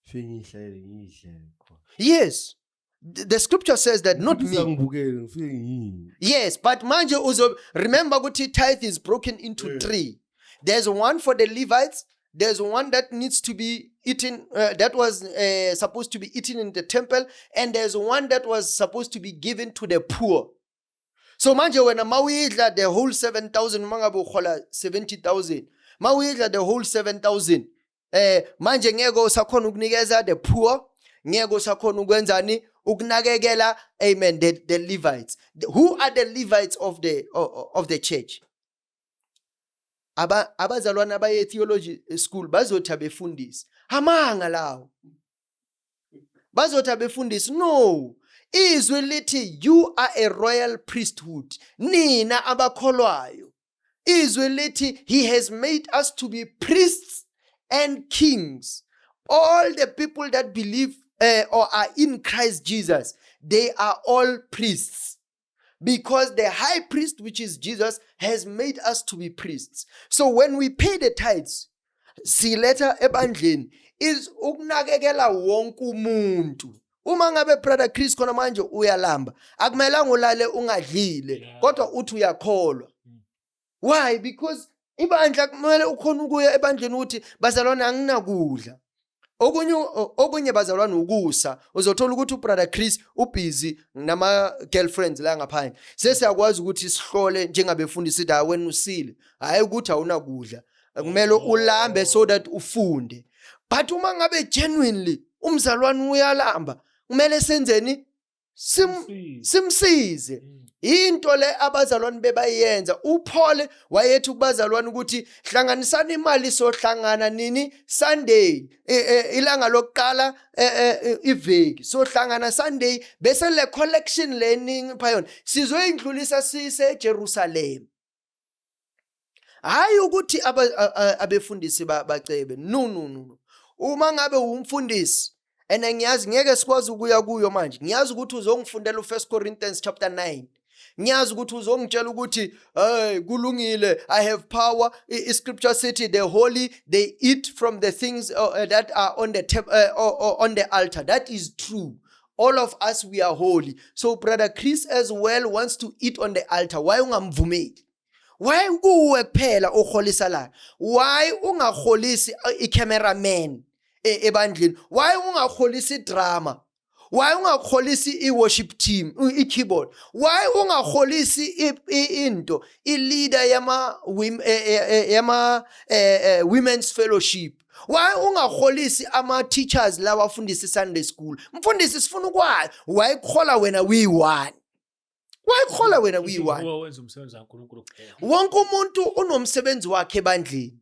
fike ngihlayele ngidle khona yes the scripture says that not Mfundisi me angibukele ngifike ngiyini yes but manje uzo remember ukuthi tithe is broken into three there's one for the Levites there's one that needs to be eaten that was supposed to be eaten in the temple and there's one that was supposed to be given to the poor so manje wena mawidla the whole 7,000 mangabe ukhola 70,000 mawidla the whole 7,000 manje ngeke usakhona ukunikeza the poor ngeke usakhona ukwenzani ukunakekela amen the Levites who are the Levites of the church abazalwana abaye theology school bazothi abefundisi amanga lawo bazothi abefundisi no izwi lithi you are a royal priesthood nina abakholwayo izwi lithi he has made us to be priests and kings all the people that believe or are in Christ Jesus they are all priests because the high priest which is Jesus has made us to be priests so when we pay the tithes siletha ebandleni is ukunakekela wonke umuntu uma ngabe brother Chris khona manje uyalamba akumelanga ulale ungadlile kodwa uthi uyakholwa why because ibandla kumele ukhona ukuya ebandleni uthi bazalwane anginakudla okunye bazalwane ukusa uzothola ukuthi ubrother Chris ubusy nama girlfriends la ngaphandle sesiyakwazi ukuthi sihlole njengabefundisi da wena usile hayi ukuthi awunakudla kumele ulambe so that ufunde but uma ngabe genuinely umzalwane uyalamba kumele senzeni simsize into le abazalwane bebayenza uPaul wayethi kubazalwane ukuthi hlanganisana imali sohlangana nini Sunday ilanga lokuqala iveki sohlangana Sunday bese le collection learning phayona sizoyindlulisa sise eJerusalem hayi ukuthi abefundisi bacebe no uma ngabe umfundisi and ngiyazi ngeke sikwazi ukuya kuyo manje ngiyazi ukuthi uzongifundela u1 Corinthians chapter 9 ngiyazi ukuthi uzongitshela ukuthi hey kulungile I have power scripture city the holy they eat from the things that are on the on the altar that is true all of us we are holy so brother Chris as well wants to eat on the altar why ungamvumeli why kuwe kuphela okholisa la why ungakholisi i-cameraman ebandleni why ungakholisi drama why ungakholisi i-worship team i-keyboard why ungakholisi into i-leader yama women's fellowship why ungakholisi ama-teachers lawa afundisa Sunday school mfundisi sifuna ukwazi why ukhola wena uyi-one why ukhola wena uyi-one wenza umsebenzi kaNkulunkulu kuphela wonke umuntu unomsebenzi wakhe ebandleni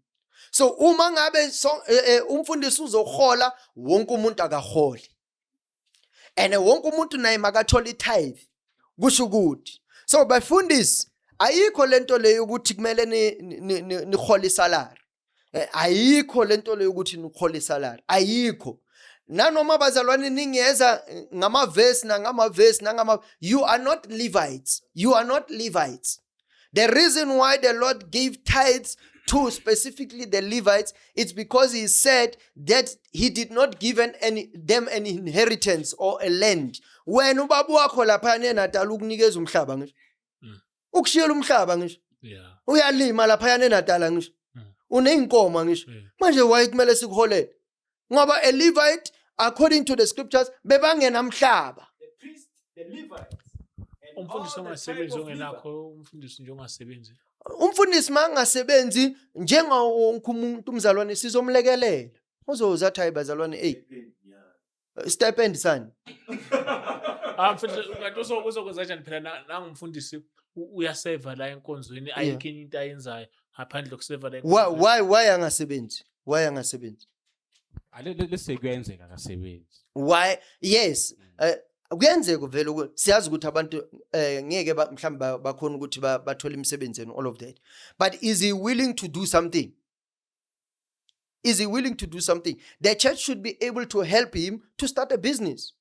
so uma ngabe umfundisi uzohola wonke umuntu akaholi and wonke umuntu naye makathola itithe kusho ukuthi so bafundisi ayikho lento leyo ukuthi kumele nihola isalary ayikho lento leyo ukuthi nihola isalary ayikho nanoma bazalwane ningeza ngamavesi you are not Levites the reason why the Lord gave tithes to specifically the Levites, it's because he said that he did not give them an inheritance or a land wena ubaba wakho lapha eNatal ukunikeza umhlaba ngisho ukushiyela umhlaba ngisho Yeah. uyalima lapha eNatal ngisho uneyinkomo ngisho Yeah. manje why kumele sikuholele ngoba a Levite according to the scriptures bebangenamhlaba. The priests, the Levites, and Umfundisi all the tribe ongasebenzi of Levi. ongenakho umfundisi nje ongasebenzi. Umfundisi mangasebenzi njengawo wonke umuntu umzalwane sizomlekelela uzoza athi hayi bazalwane stipend sani Mfundisi kanti uzokwenza kanjani phela nangumfundisi uyaseva la enkonzweni ayikho into ayenzayo ngaphandle kokuseva la. why angasebenzi Let's say kuyenzeka akasebenzi. why yes kuyenzeka vele ukuthi siyazi ukuthi abantu ngeke mhlawumbe bakhona ukuthi bathole imisebenzi and all of that, but is he willing to do something? The church should be able to help him to start a business.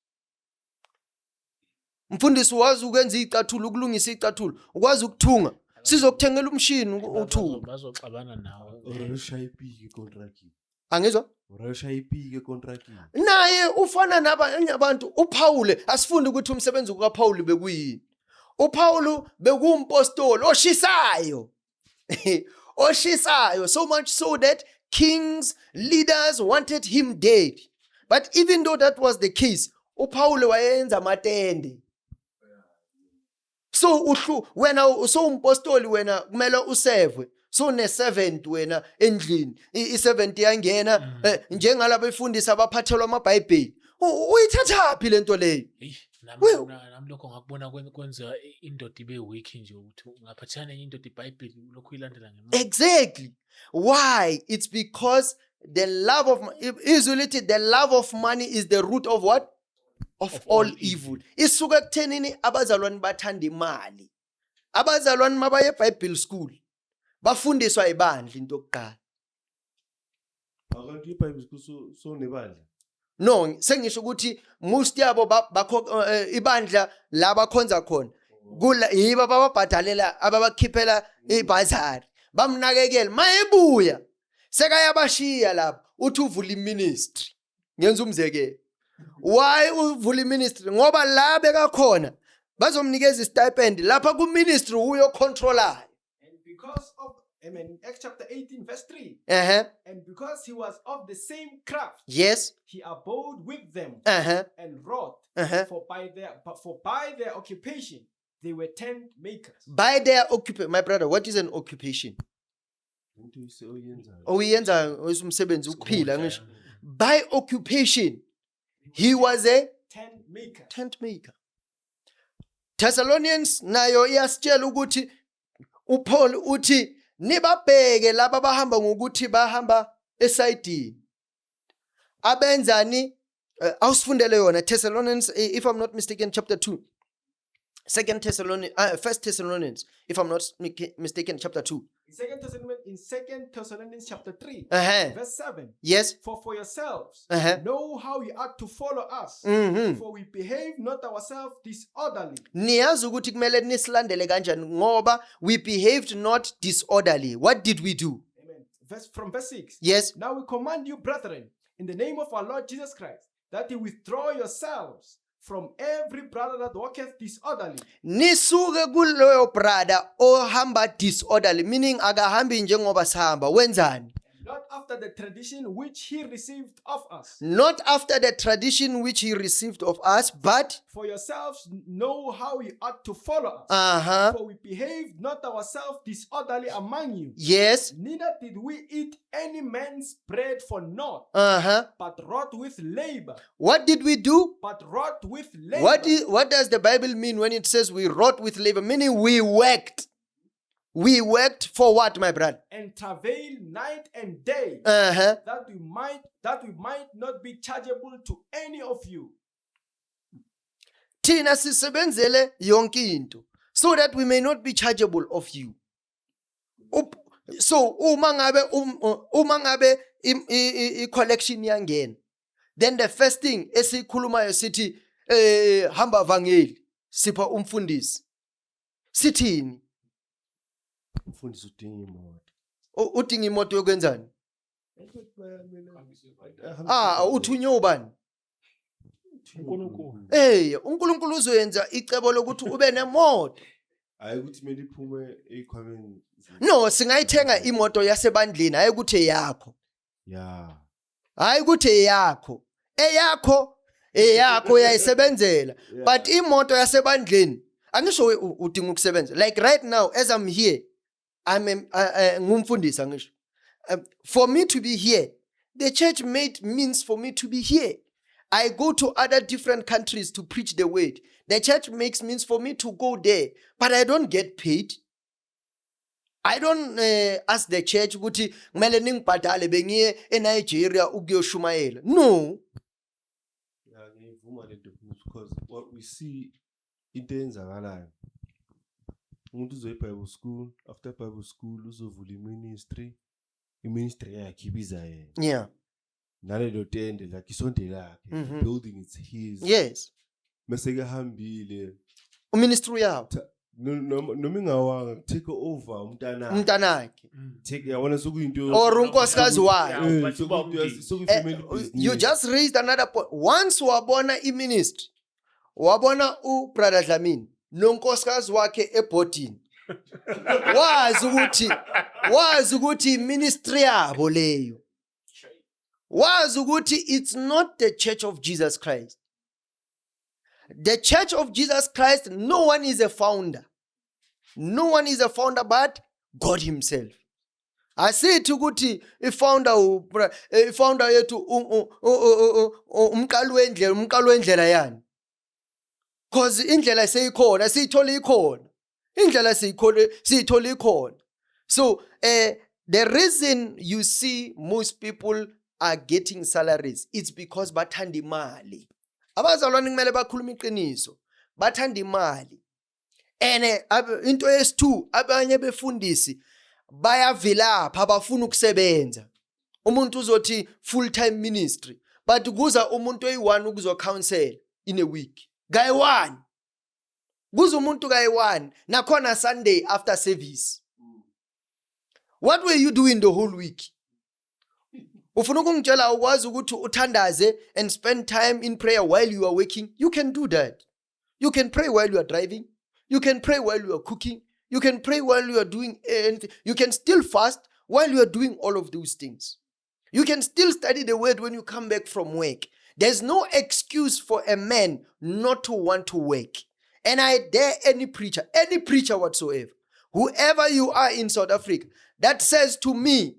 Mfundisi wazi ukwenza icathulo ukulungisa icathulo ukwazi ukuthunga sizokuthengela umshini uthunga Bazoxabana nawe. Urashayiphi contract. angizwa Urashayiphi contract. naye ufana nabanye abantu. uPaul asifunde ukuthi umsebenzi kaPaul bekuyini. uPaul bekumpostoli oshisayo so much so that kings, leaders wanted him dead, but even though that was the case uPaul wayenza amatende. So wena umpostoli wena kumele usevwe so ne-servant wena endlini i-servant yangena njengalabo befundisa abaphathelwa amabhayibheli uyithathaphi lento leyo. Nami lokho ngakubona kwenza indoda ibe weak nje ukuthi ungaphathana nenye indoda iBhayibheli lokhu ilandela ngemuva. Exactly. Why? It's because the love of money is the root of what? Of all evil. Isuka ekuthenini abazalwane bathanda imali. Abazalwane mabaye eBible school bafundiswa ibandla into yokuqala. Akanti iBhayibheli so nebandla. No, sengisho ukuthi most yabo ibandla la bakhonza khona yibo abababhadalela ababakhiphela ibhazari bamnakekela mayebuya sekayabashiya lapha uthi uvula iministry. Ngenza umzekelo why uvula iministry ngoba la bekakhona bazomnikeza istipend lapha ku ministry uyo controller. And because of Acts chapter 18 verse 3. And because he was of the same craft. Yes. He abode with them and wrought. For by their occupation they were tent makers. By their occupation, my brother, what is an occupation? Oyenza umsebenzi ukuphila ngisho. By occupation he was a tent maker. Thessalonians nayo iyasitshela ukuthi uPaul uthi nibabheke laba bahamba ngokuthi bahamba esayidini abenzani awusifundele yona Thessalonians if I'm not mistaken chapter 2, 1 Thessalonians if I'm not mistaken chapter 2. In 2 Thessalonians chapter 3 verse 7. Yes. For yourselves know how you ought to follow us, for we behave not ourselves disorderly. Niyazi ukuthi kumele nisilandele kanjani ngoba we behaved not disorderly. What did we do? Amen. From verse 6. Yes. Now we command you, brethren, in the name of our Lord Jesus Christ, that you withdraw yourselves from every brother that walketh disorderly. Nisuke kuloyo brother ohamba disorderly, meaning akahambi njengoba sihamba. Wenzani? Not after the tradition which he received of us. Not after the tradition which he received of us, but for yourselves know how you ought to follow us. For we behaved not ourselves disorderly among you. Yes. Neither did we eat any man's bread for naught, but wrought with labor. What did we do? But wrought with labor. What does the Bible mean when it says we wrought with labor? Meaning we worked. We worked for what, my brother? And travail night and day, that we might not be chargeable to any of you. Thina sisebenzele yonke into so that we may not be chargeable of you. So uma ngabe i-collection yangena, then the first thing esikhulumayo sithi hamba vangeli sipha umfundisi. Sithini? Umfundisi udinga imoto. Udinga imoto yokwenzani? Uthunywe ubani? uNkulunkulu. uNkulunkulu uzoyenza icebo lokuthi ube nemoto. Hayi ukuthi kumele iphume ezikhwameni. No, singayithenga imoto yasebandleni, hayi ukuthi eyakho. Yeah. Hayi ukuthi eyakho. Eyakho uyayisebenzela. But imoto yasebandleni angisho udinga ukusebenza. Like right now as I'm here, I'm ngumfundisi angisho. For me to be here, the church made means for me to be here. I go to other different countries to preach the word. The church makes means for me to go there, but I don't get paid. I don't ask the church ukuthi kumele ningibhadale bengiye eNigeria ukuyoshumayela. No. Yeah, ngivuma lento because what we see into eyenzakalayo. Umuntu uzoya eBible school, after Bible school uzovula iministry yakhe ibiza yena. Yeah. Nalelo tende like isonto lakhe, the building is his. Yes. Mase kehambile Uministry yawo. noma ingawanga take over umntanakhe. Umntanakhe. Take yabona sokuyinto Or unkosikazi wayo. sokufamily business. You just raised another point. Once wabona iministry, wabona ubrother Dlamini nonkosikazi wakhe ebhodini. Wazi ukuthi ministry yabo leyo. Wazi ukuthi it's not the Church of Jesus Christ. The Church of Jesus Christ, no one is a founder. No one is a founder but God himself. Asithi ukuthi ifounder yethu umqalo wendlela yani. Because indlela seyikhona, siyithola ikhona. Indlela siyithola ikhona. So the reason you see most people are getting salaries, it's because bathanda imali. Abazalwane kumele bakhuluma iqiniso, bathanda imali. Into yesi2, abanye befundisi bayavilapha abafuna ukusebenza. Umuntu uzothi full time ministry, but kuza umuntu oyi1 ukuzo counsel in a week. Guy 1. Kuza umuntu guy 1 nakhona Sunday after service. What were you doing the whole week? Ufuna ukungitshela ukwazi ukuthi uthandaze and spend time in prayer while you are working? You can do that. You can pray while you are driving. You can pray while you are cooking. You can pray while you are doing anything. You can still fast while you are doing all of those things. You can still study the word when you come back from work. There's no excuse for a man not to want to work. And I dare any preacher whatsoever, whoever you are in South Africa, that says to me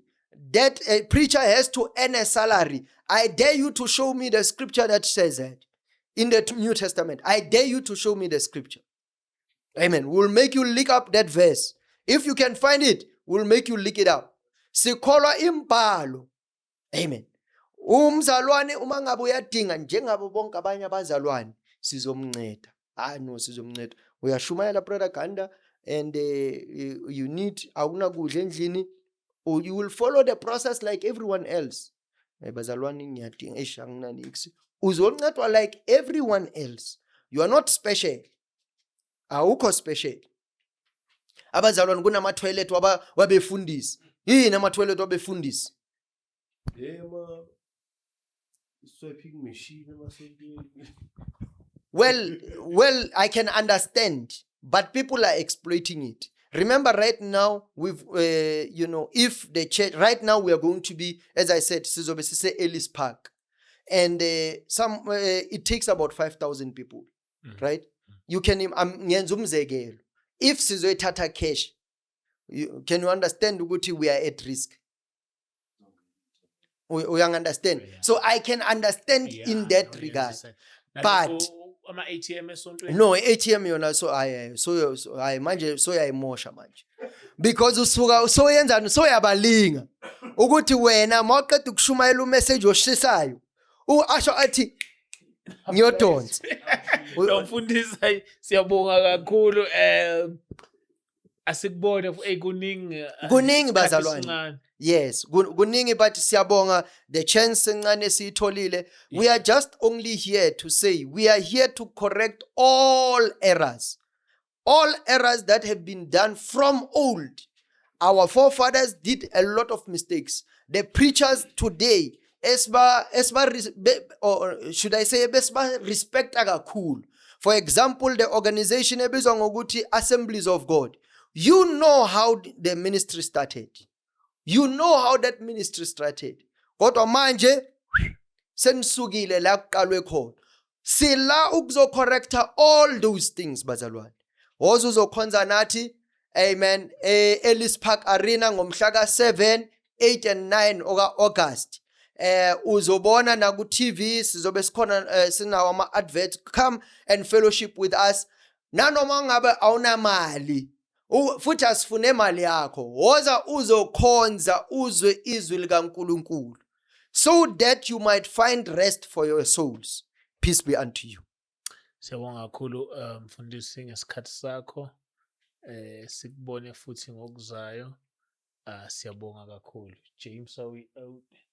that a preacher has to earn a salary, I dare you to show me the scripture that says that in the New Testament. I dare you to show me the scripture. Amen. We'll make you look up that verse. If you can find it, we'll make you look it up. Sikholwa imbhalo. Amen. Umzalwane uma ngabe uyadinga njengabo bonke abanye abazalwane sizomnceda. No, sizomnceda. Uyashumayela brother Ganda and you need awunakudla endlini. You will follow the process like everyone else. Bazalwane ngiyadinga eshanginani iksi. Uzoncedwa like everyone else. You are not special. Awukho special. Abazalwane kunama toilet wabefundisi. Yini ama toilet wabefundisi? Swiping machine Well, I can understand, but people are exploiting it. Remember, right now, if the church, right now we are going to be, as I said, Sizobesise Ellis Park, and it takes about 5,000 people, right? You can, if Sizoetata cash, can you understand, Uguti, we are at risk? We understand. Yeah. So I can understand in that regard. But ATM no, ATM yona so I manje so yayimosha manje. Because usuka so yenza so yabalinga. Ukuthi wena mawuqeda ukushumayela umessage oshisayo. Asho athi ngiyodonsa. Umfundisi siyabonga kakhulu asikubone kuningi bazalwane. Yes, kuningi but siyabonga the chance encane siyitholile. We are just only here to say we are here to correct all errors. All errors that have been done from old. Our forefathers did a lot of mistakes. The preachers today, or should I say besiba respect kakhulu. For example, the organization ebizwa ngokuthi Assemblies of God. You know how the ministry started. You know how that ministry started. Kodwa manje senisukile la kuqalwe khona. Sila ukuzocorrecta all those things bazalwane. Woza uzokhonza nathi amen Ellis Park Arena ngomhla ka7, 8 and 9 August. Uzobona na ku TV sizobe sikhona sinawo ama adverts. Come and fellowship with us. Nanoma ngabe awunamali futhi asifune imali yakho. Woza uzokhonza uzwe izwi likaNkulunkulu so that you might find rest for your souls. Peace be unto you. Siyabonga kakhulu mfundisi ngesikhathi sakho. Sikubone futhi ngokuzayo. Siyabonga kakhulu. James, are we out?